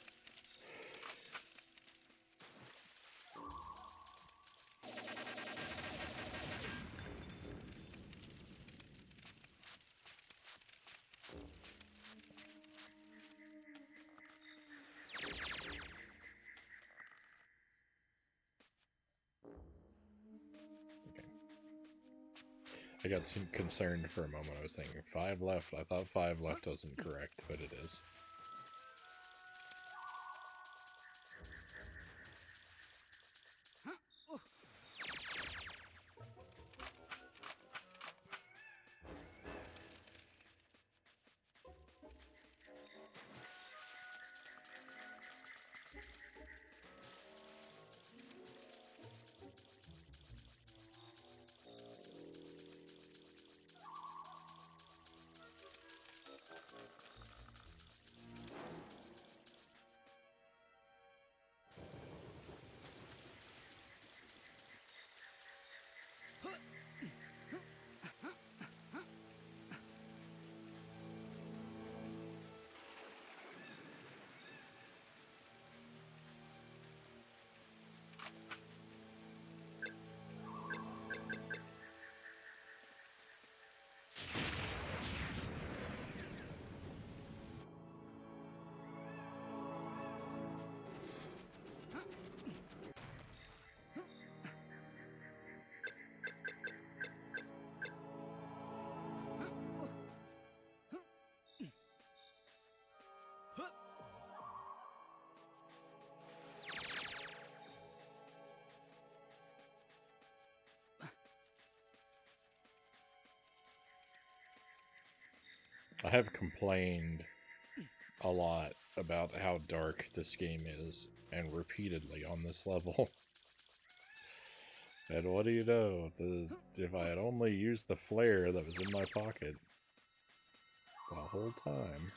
I got concerned for a moment. I was thinking 5 left. I thought 5 left wasn't correct, but it is. I have complained a lot about how dark this game is, and repeatedly on this level. And what do you know? If I had only used the flare that was in my pocket the whole time.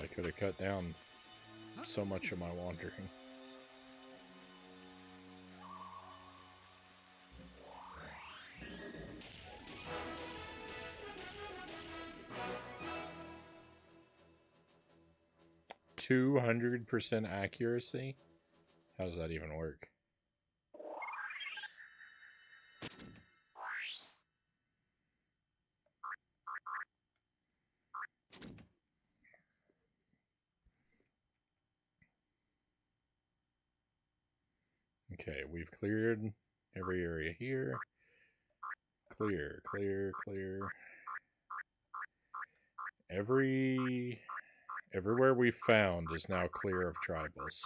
I could have cut down so much of my wandering. %200 accuracy? How does that even work? Okay, we've cleared every area here. Clear, clear, clear. Everywhere we found is now clear of tribals.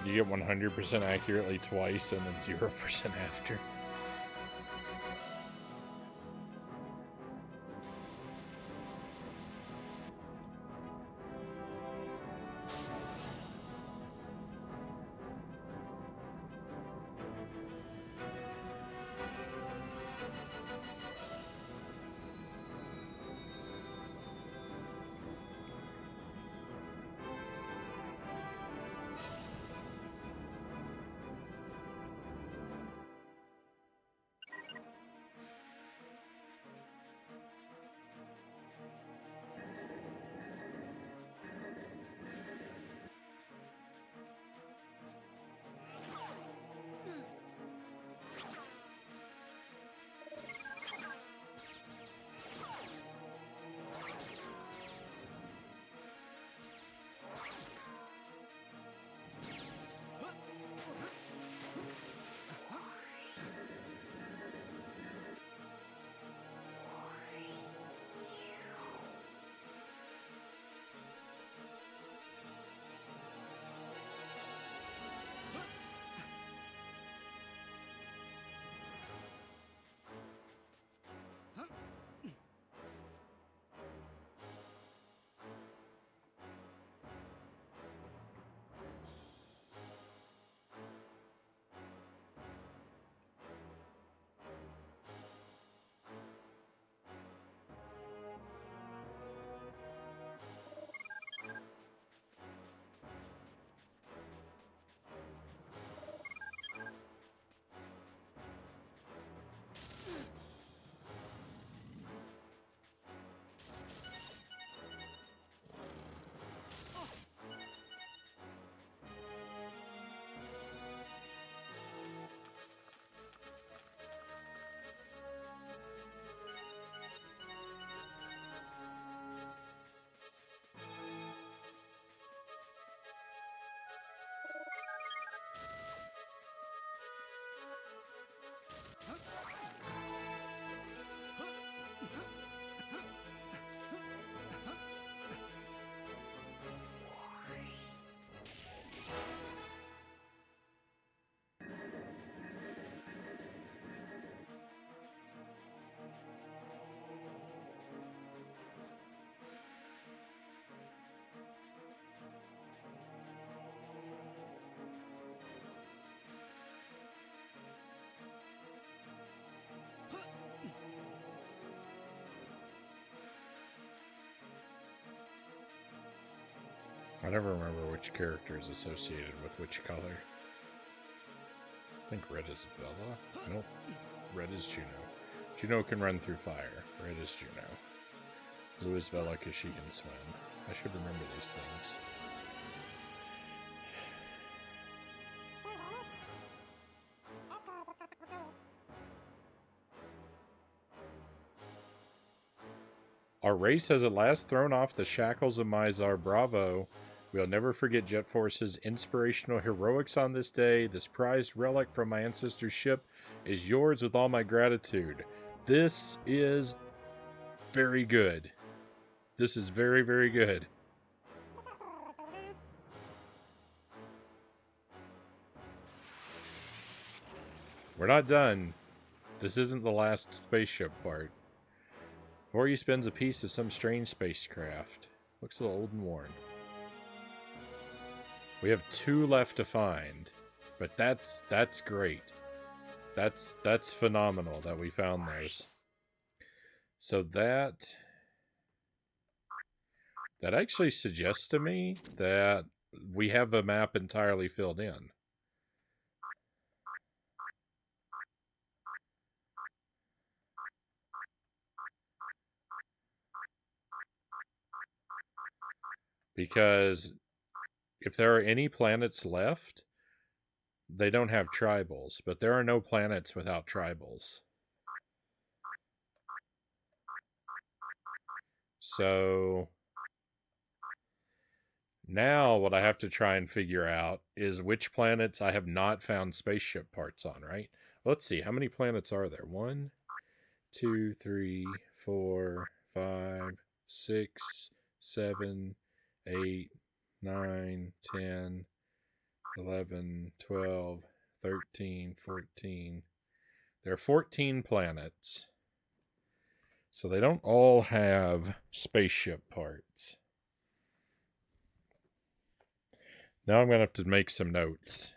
You get 100% accurately twice and then 0% after. I never remember which character is associated with which color. I think red is Vela. Nope. Red is Juno. Juno can run through fire. Red is Juno. Blue is Vela because she can swim. I should remember these things. Our race has at last thrown off the shackles of Mizar. Bravo. We'll never forget Jet Force's inspirational heroics on this day. This prized relic from my ancestor's ship is yours with all my gratitude. This is very good. This is very, very good. We're not done. This isn't the last spaceship part. Before he spins a piece of some strange spacecraft. Looks a little old and worn. We have 2 left to find, but that's great. That's phenomenal that we found those. So that actually suggests to me that we have the map entirely filled in. Because if there are any planets left, they don't have tribals, but there are no planets without tribals. So now what I have to try and figure out is which planets I have not found spaceship parts on, right? Let's see, how many planets are there? 1, 2, 3, 4, 5, 6, 7, 8, 9, 10, 11, 12, 13, 14. There are 14 planets. So they don't all have spaceship parts. Now I'm going to have to make some notes.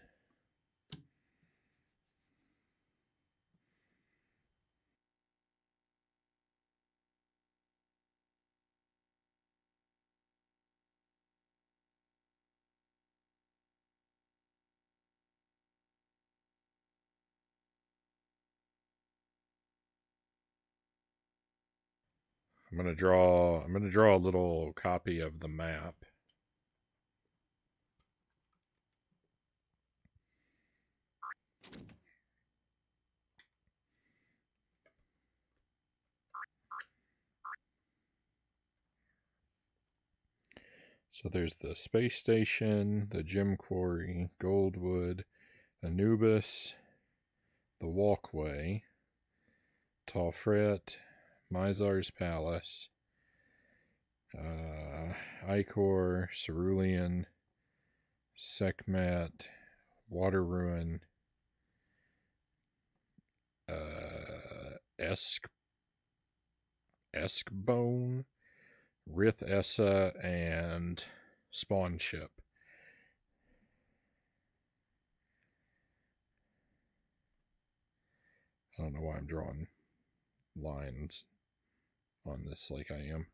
I'm going to draw a little copy of the map. So there's the space station, the gem quarry, Goldwood, Anubis, the walkway, Taufret, Mizar's palace, Icor, Cerulean, Sekhmet, Water Ruin, Eskbone, Rith Essa, and Spawn Ship. I don't know why I'm drawing lines on this like I am.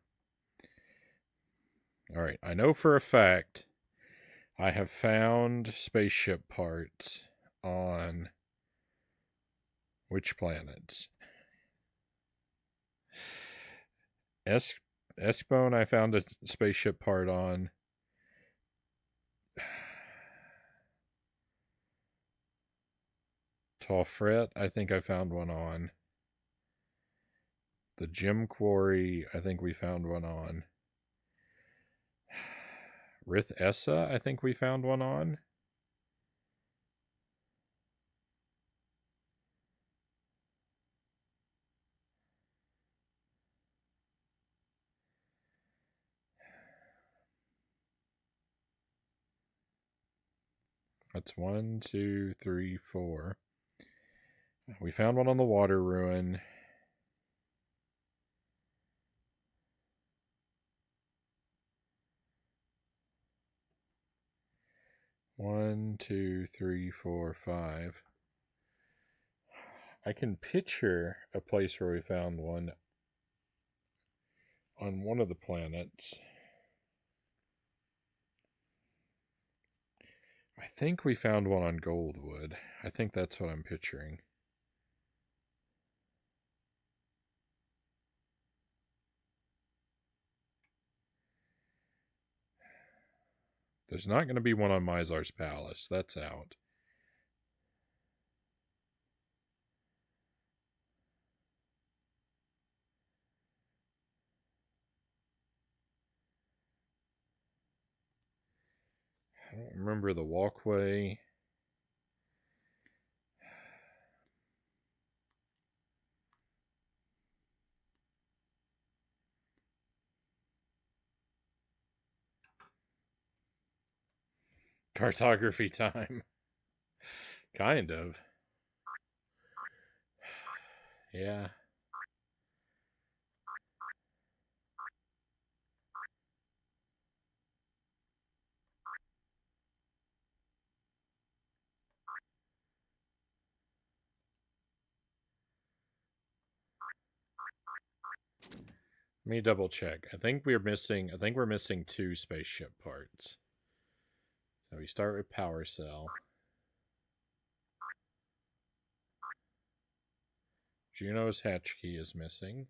Alright, I know for a fact I have found spaceship parts on which planets? Eskbone I found a spaceship part on. Taufret I think I found one on. The gem quarry I think we found one on. Rith Essa I think we found one on. That's 1, 2, 3, 4. We found one on the Water Ruin. One, 2, 3, 4, 5. I can picture a place where we found one on one of the planets. I think we found one on Goldwood. I think that's what I'm picturing. There's not going to be one on Mizar's Palace. That's out. I don't remember the walkway. Cartography time. Kind of. Yeah. Let me double check. I think we're missing 2 spaceship parts. So we start with power cell. Juno's hatch key is missing.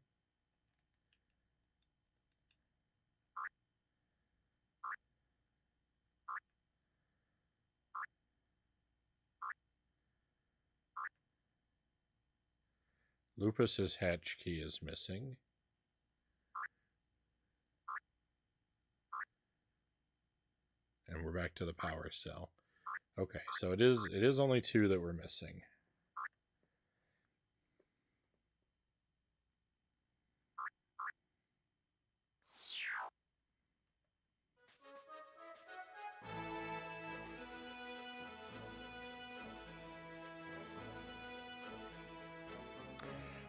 Lupus's hatch key is missing. And we're back to the power cell. Okay, so it is only 2 that we're missing.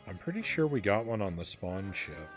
I'm pretty sure we got one on the spawn ship.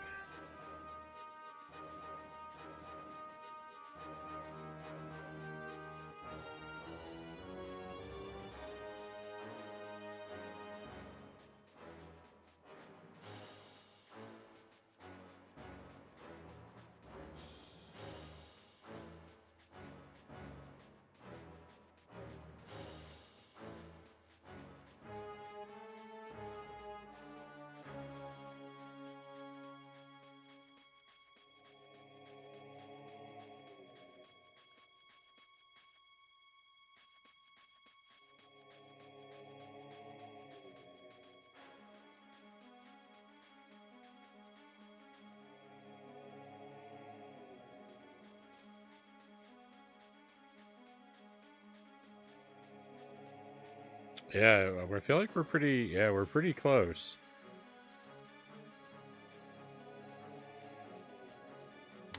Yeah, I feel like we're pretty close.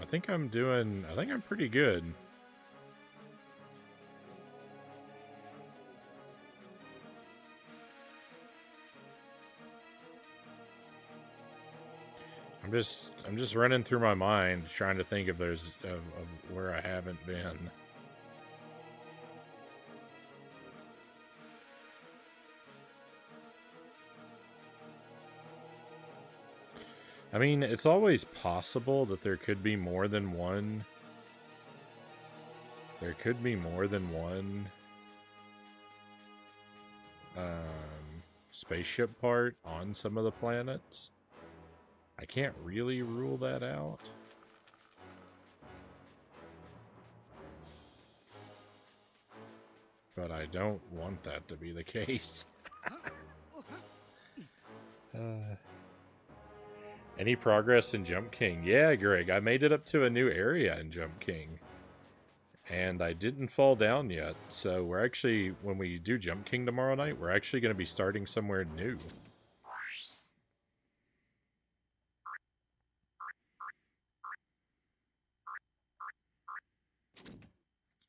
I think I'm pretty good. I'm just running through my mind trying to think if there's of where I haven't been. I mean, it's always possible that there could be more than one. There could be more than one spaceship part on some of the planets. I can't really rule that out. But I don't want that to be the case. Any progress in Jump King? Yeah, Greg, I made it up to a new area in Jump King. And I didn't fall down yet. So we're actually, when we do Jump King tomorrow night, we're actually going to be starting somewhere new.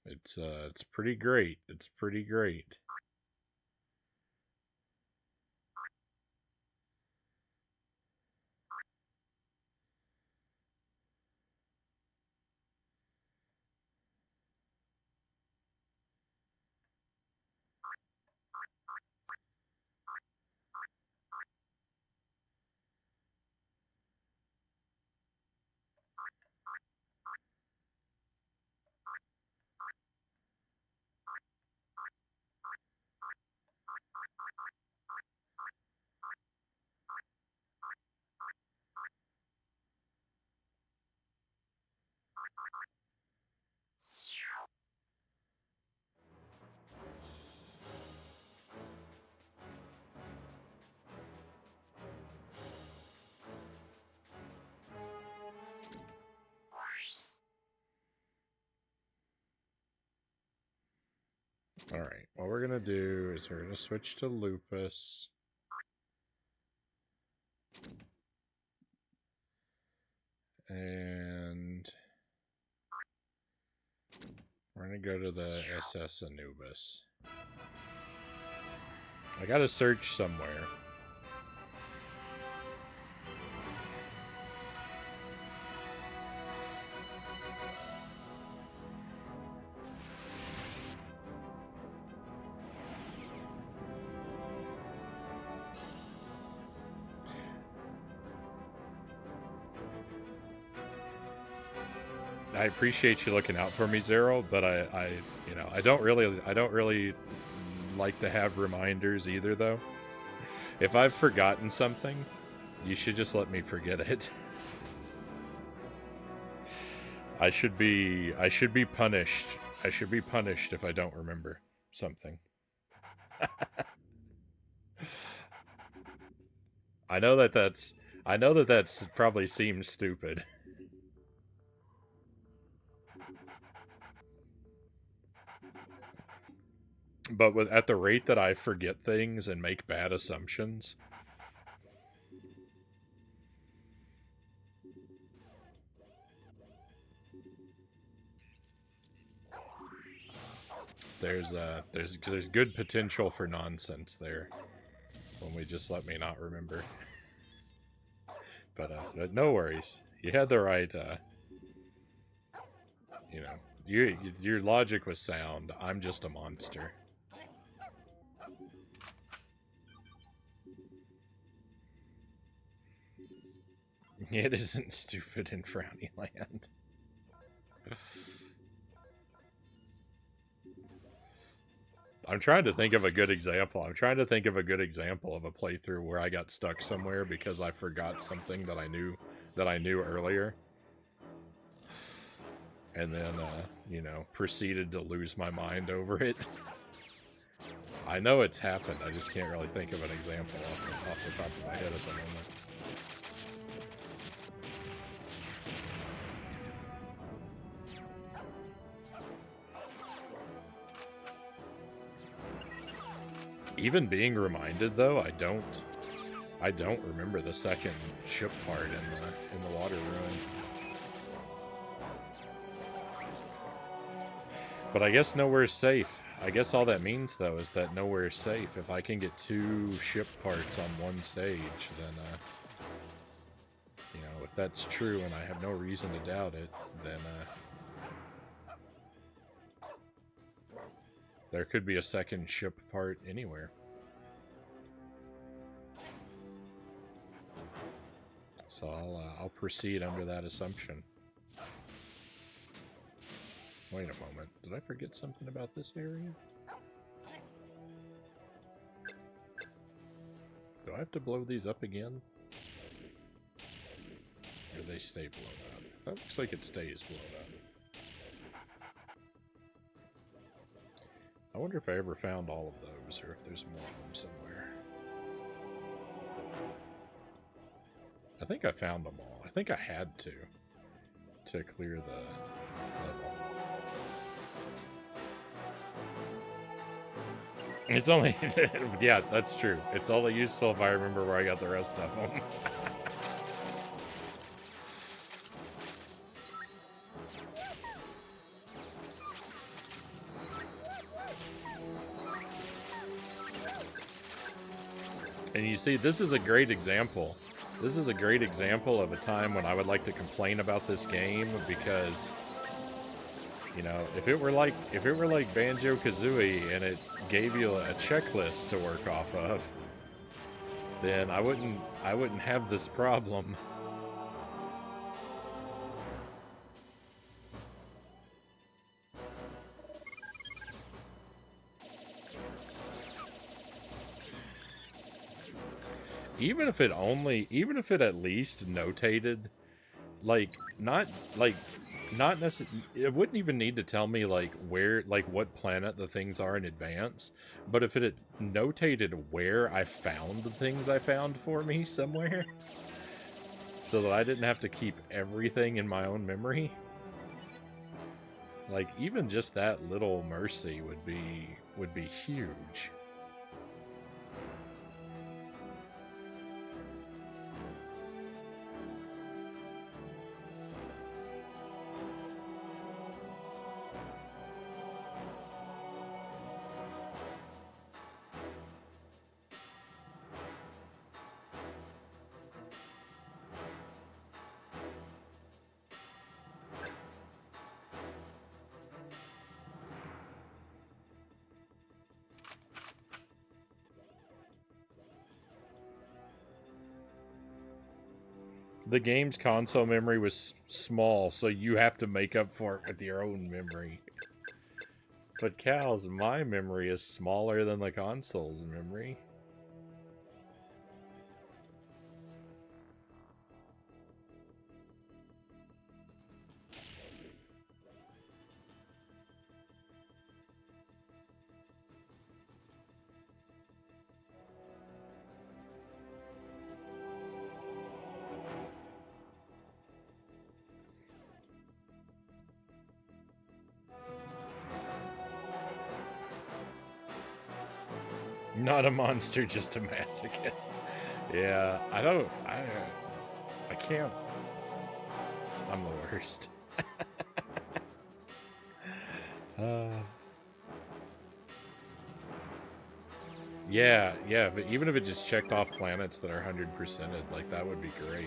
It's pretty great. It's pretty great. Alright, what we're gonna do is we're gonna switch to Lupus. And we're gonna go to the SS Anubis. I gotta search somewhere. I appreciate you looking out for me, Zero, but I don't really like to have reminders either, though. If I've forgotten something, you should just let me forget it. I should be punished. I should be punished if I don't remember something. I know that's probably seems stupid. But at the rate that I forget things and make bad assumptions, there's good potential for nonsense there when we just let me not remember. But no worries. You had the right. Your logic was sound. I'm just a monster. It isn't stupid in Frownie Land. I'm trying to think of a good example. I'm trying to think of a good example of a playthrough where I got stuck somewhere because I forgot something that I knew earlier. And then, proceeded to lose my mind over it. I know it's happened. I just can't really think of an example off the top of my head at the moment. Even being reminded, though, I don't remember the second ship part in the water ruin. But I guess nowhere's safe. I guess all that means, though, is that nowhere is safe. If I can get 2 ship parts on one stage, then, if that's true and I have no reason to doubt it, then, there could be a second ship part anywhere. So I'll proceed under that assumption. Wait a moment. Did I forget something about this area? Do I have to blow these up again? Or do they stay blown up? That looks like it stays blown up. I wonder if I ever found all of those, or if there's more of them somewhere. I think I found them all. I think I had to clear the level. It's only... yeah, that's true. It's only useful if I remember where I got the rest of them. And you see, this is a great example. This is a great example of a time when I would like to complain about this game, because, if it were like Banjo-Kazooie and it gave you a checklist to work off of, then I wouldn't have this problem. Even if it at least notated, not necessarily, it wouldn't even need to tell me, what planet the things are in advance, but if it had notated where I found the things I found for me somewhere, so that I didn't have to keep everything in my own memory, even just that little mercy would would be huge. The game's console memory was small, so you have to make up for it with your own memory. But cows, my memory is smaller than the console's memory. Not a monster, just a masochist. Yeah, I can't. I'm the worst. Yeah, but even if it just checked off planets that are 100%ed, like, that would be great.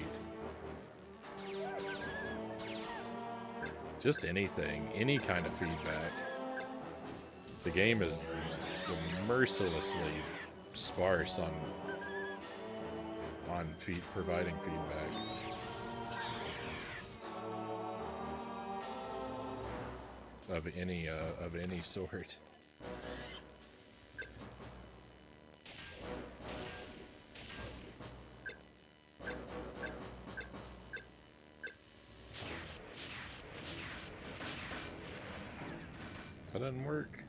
Just anything, any kind of feedback. The game is mercilessly sparse on providing feedback. Of any sort. That doesn't work.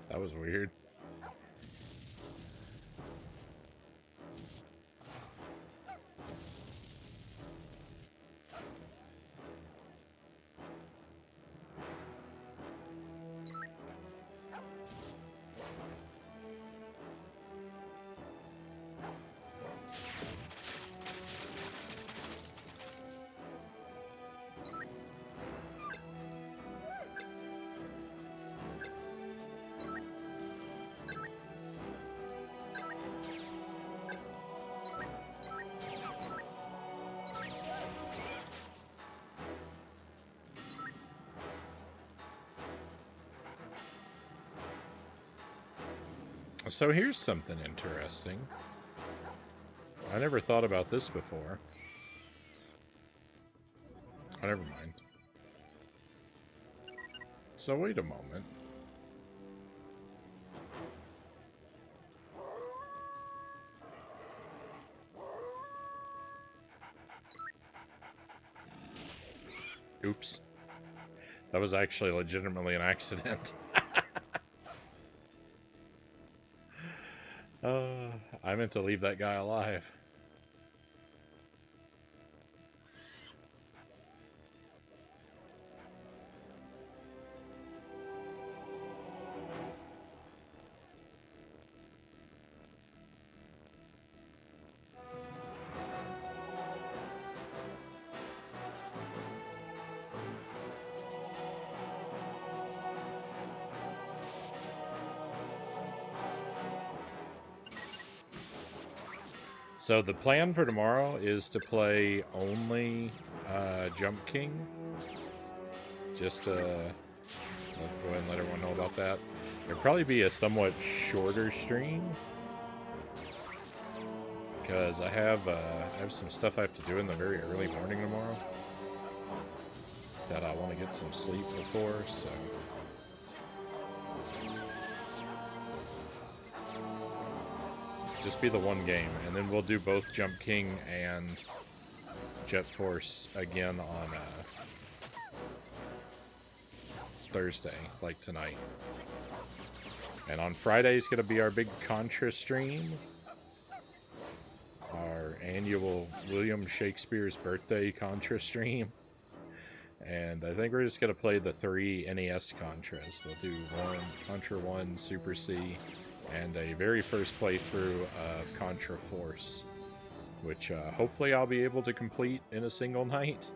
That was weird. So here's something interesting. I never thought about this before. Oh, never mind. So wait a moment. Oops. That was actually legitimately an accident. I meant to leave that guy alive. So the plan for tomorrow is to play only Jump King. Just I'll go ahead and let everyone know about that. It'll probably be a somewhat shorter stream. because I have some stuff I have to do in the very early morning tomorrow that I want to get some sleep before, so just be the one game, and then we'll do both Jump King and Jet Force again on Thursday, like tonight. And on Friday is going to be our big Contra stream. Our annual William Shakespeare's birthday Contra stream. And I think we're just going to play the 3 NES Contras. We'll do Contra 1, Super C, and a very first playthrough of Contra Force, which hopefully I'll be able to complete in a single night.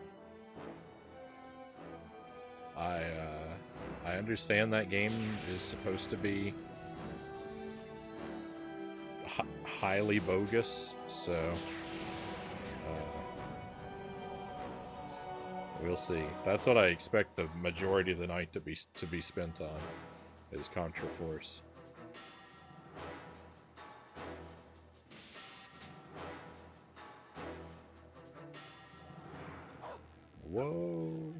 I understand that game is supposed to be highly bogus, so we'll see. That's what I expect the majority of the night to be spent on, is Contra Force. Whoa.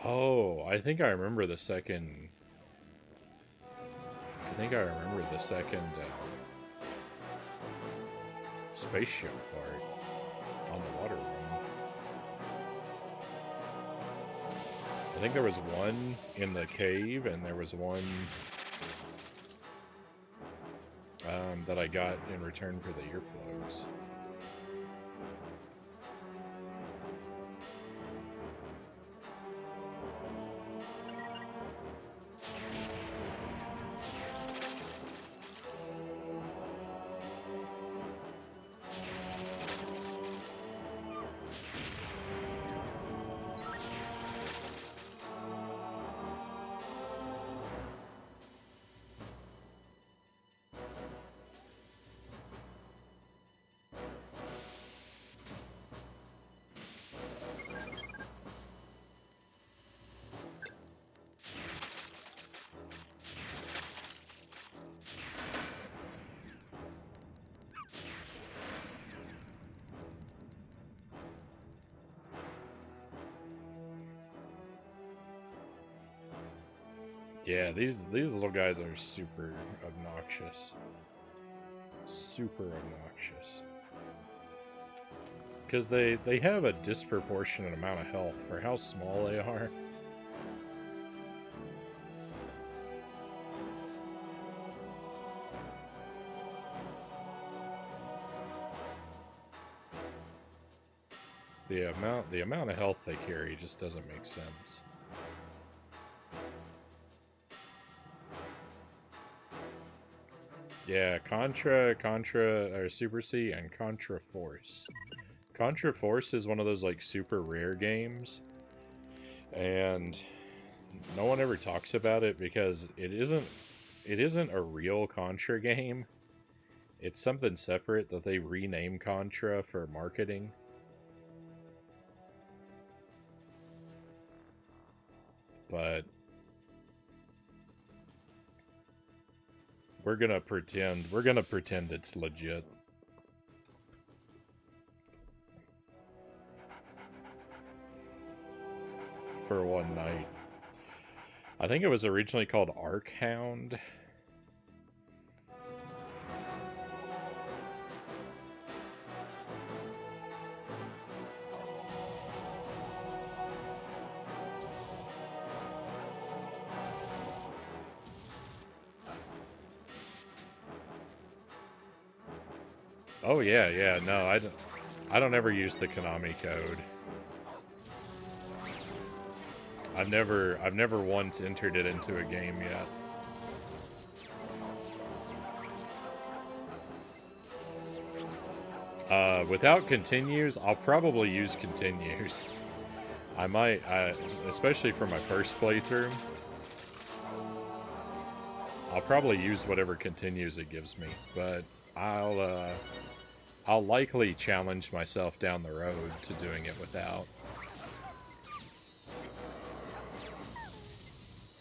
Oh, I think I remember the second. Spaceship part on the water one. I think there was one in the cave, and there was one that I got in return for the earplugs. Yeah, these little guys are super obnoxious. Super obnoxious. Because they have a disproportionate amount of health for how small they are. The amount of health they carry just doesn't make sense. Yeah, Contra, or Super C, and Contra Force. Contra Force is one of those, like, super rare games, and no one ever talks about it because it isn't a real Contra game. It's something separate that they rename Contra for marketing. But we're gonna pretend it's legit. For one night. I think it was originally called Arkhound. Oh yeah, no, I don't ever use the Konami code. I've never once entered it into a game yet. Without continues, I'll probably use continues. I might, especially for my first playthrough, I'll probably use whatever continues it gives me, but I'll likely challenge myself down the road to doing it without.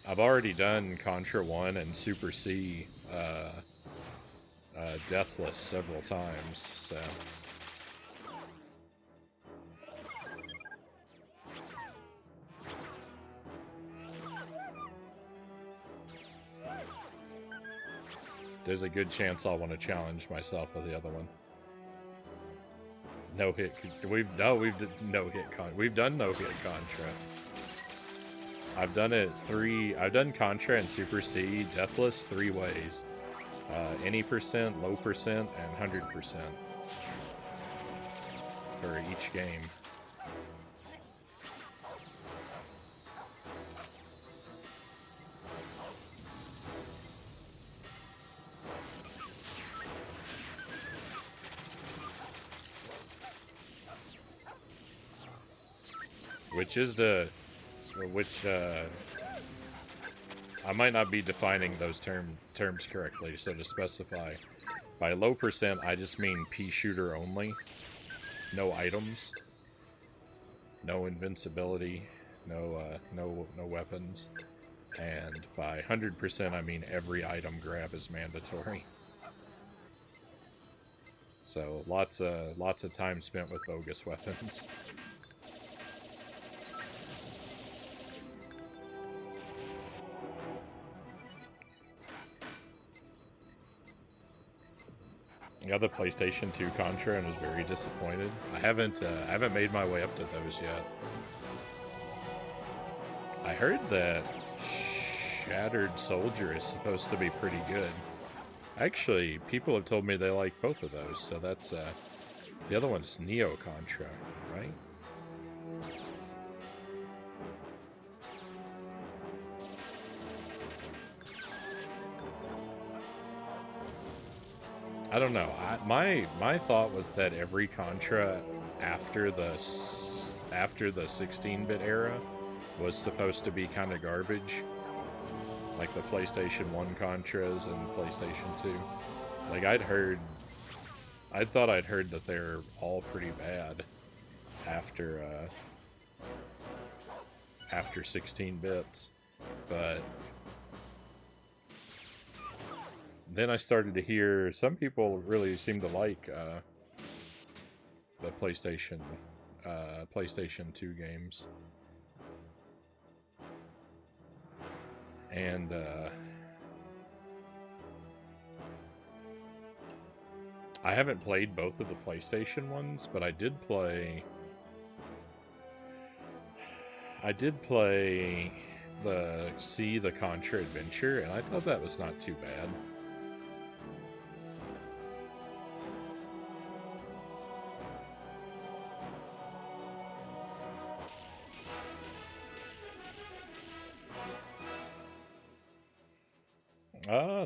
I've already done Contra 1 and Super C deathless several times, so... There's a good chance I'll want to challenge myself with the other one. No hit. We've done no hit Contra. I've done it I've done Contra and Super C deathless 3 ways. Any percent, low percent, and 100% for each game. I might not be defining those terms correctly, so to specify, by low percent, I just mean pea shooter only. No items. No invincibility. No weapons. And by 100%, I mean every item grab is mandatory. So lots of time spent with bogus weapons. I got the PlayStation 2 Contra and was very disappointed. I haven't made my way up to those yet. I heard that Shattered Soldier is supposed to be pretty good. Actually, people have told me they like both of those, so that's the other one is Neo Contra, right? I don't know. My thought was that every Contra after the 16-bit era was supposed to be kind of garbage, like the PlayStation 1 Contras and PlayStation 2. Like I thought I'd heard that they're all pretty bad after 16 bits, but then I started to hear some people really seem to like the PlayStation 2 games, and I haven't played both of the PlayStation ones, but I did play the Contra Adventure, and I thought that was not too bad.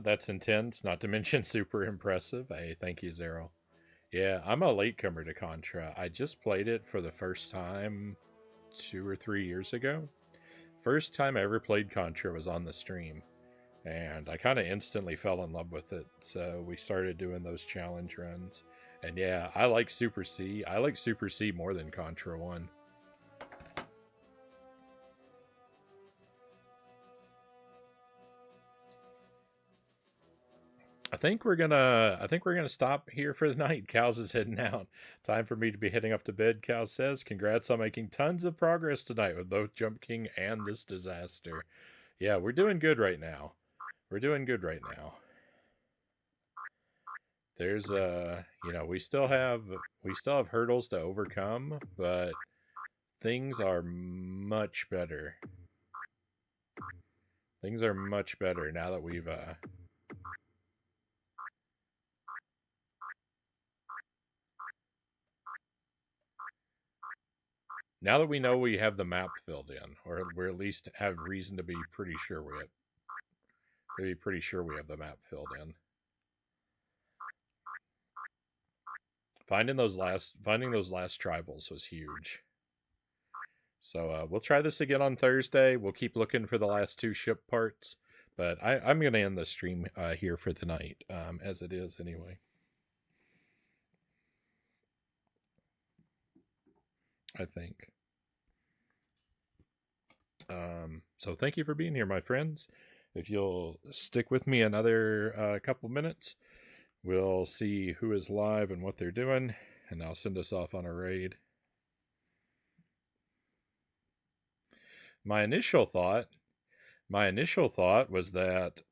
That's intense, not to mention super impressive. Hey, thank you, Zero. Yeah, I'm a latecomer to Contra. I just played it for the first time 2 or 3 years ago. First time I ever played Contra was on the stream, and I kind of instantly fell in love with it, so we started doing those challenge runs. And yeah, I like Super C. I like Super C more than Contra 1. I think we're gonna stop here for the night. Cows is heading out. Time for me to be heading up to bed. Cows says, "Congrats on making tons of progress tonight with both Jump King and this disaster." Yeah, we're doing good right now. We're doing good right now. There's we still have hurdles to overcome, but things are much better. Things are much better now that we've Now that we know we have the map filled in, or we at least have reason to be pretty sure we have the map filled in. Finding those last tribals was huge. So we'll try this again on Thursday. We'll keep looking for the last 2 ship parts, but I'm going to end the stream here for tonight, as it is anyway. I think. So thank you for being here, my friends. If you'll stick with me another couple minutes, we'll see who is live and what they're doing, and I'll send us off on a raid. My initial thought was that,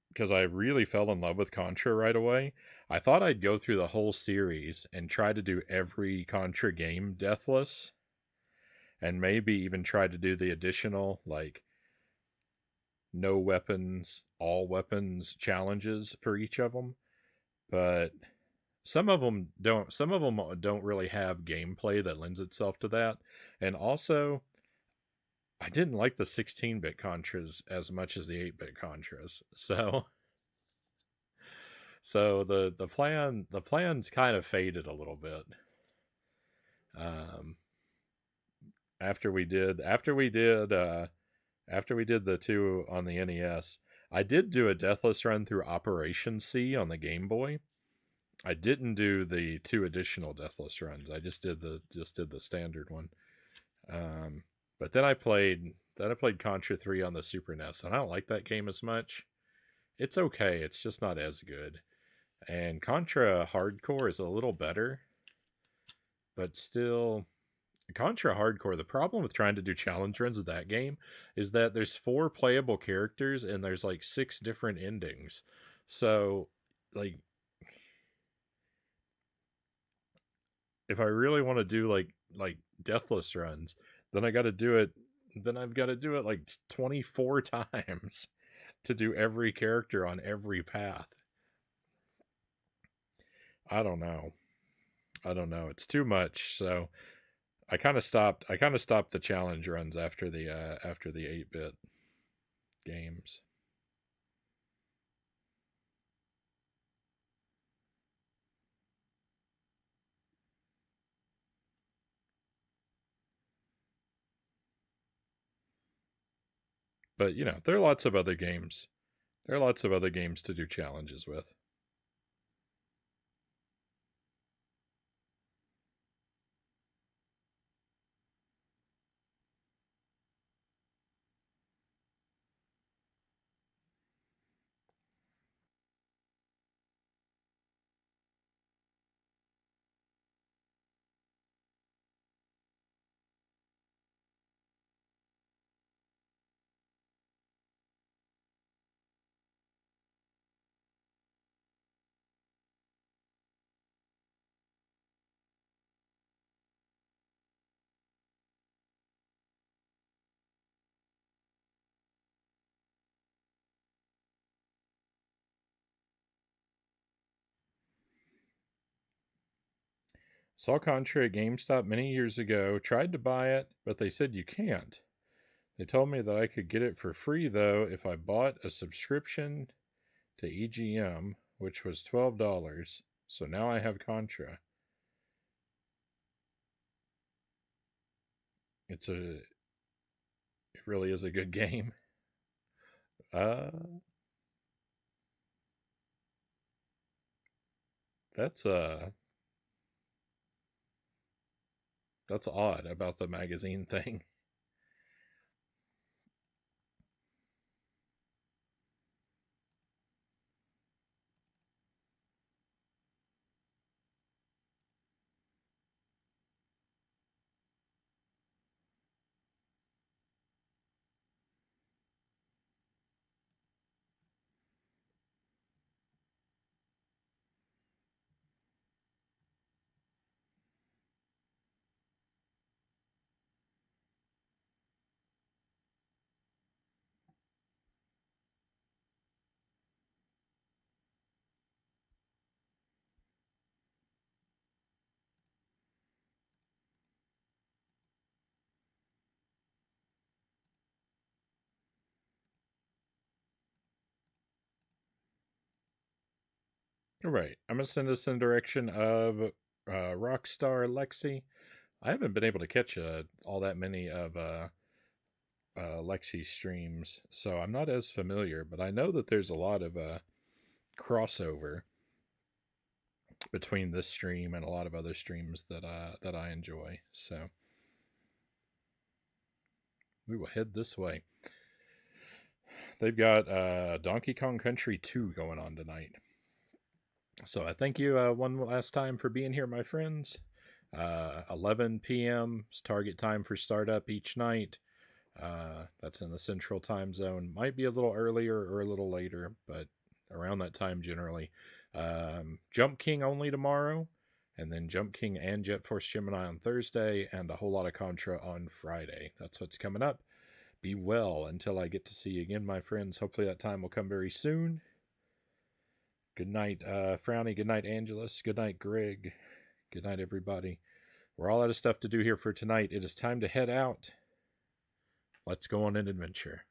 because I really fell in love with Contra right away, I thought I'd go through the whole series and try to do every Contra game deathless, and maybe even try to do the additional, like, no weapons, all weapons challenges for each of them. But some of them don't really have gameplay that lends itself to that. And also, I didn't like the 16-bit Contras as much as the 8-bit Contras. So the plan's kind of faded a little bit. After we did the 2 on the NES, I did do a deathless run through Operation C on the Game Boy. I didn't do the 2 additional deathless runs. I just did the standard one. But then I played Contra 3 on the Super NES, and I don't like that game as much. It's okay, it's just not as good. And Contra Hardcore is a little better, but still, Contra Hardcore, the problem with trying to do challenge runs of that game is that there's 4 playable characters and there's like 6 different endings. So, like, if I really want to do like deathless runs, then I've got to do it like 24 times to do every character on every path. I don't know. It's too much. So I kind of stopped the challenge runs after the 8-bit games. But there are lots of other games. There are lots of other games to do challenges with. Saw Contra at GameStop many years ago, tried to buy it, but they said you can't. They told me that I could get it for free, though, if I bought a subscription to EGM, which was $12. So now I have Contra. It really is a good game. That's odd about the magazine thing. All right, I'm going to send this in the direction of Rockstar Lexi. I haven't been able to catch all that many of Lexi streams, so I'm not as familiar, but I know that there's a lot of crossover between this stream and a lot of other streams that I enjoy. So we will head this way. They've got Donkey Kong Country 2 going on tonight. So I thank you one last time for being here, my friends. 11 p.m. is target time for startup each night. That's in the central time zone. Might be a little earlier or a little later, but around that time generally. Jump King only tomorrow, and then Jump King and Jet Force Gemini on Thursday, and a whole lot of Contra on Friday. That's what's coming up. Be well until I get to see you again, my friends. Hopefully that time will come very soon. Good night, Frownie. Good night, Angelus. Good night, Greg. Good night, everybody. We're all out of stuff to do here for tonight. It is time to head out. Let's go on an adventure.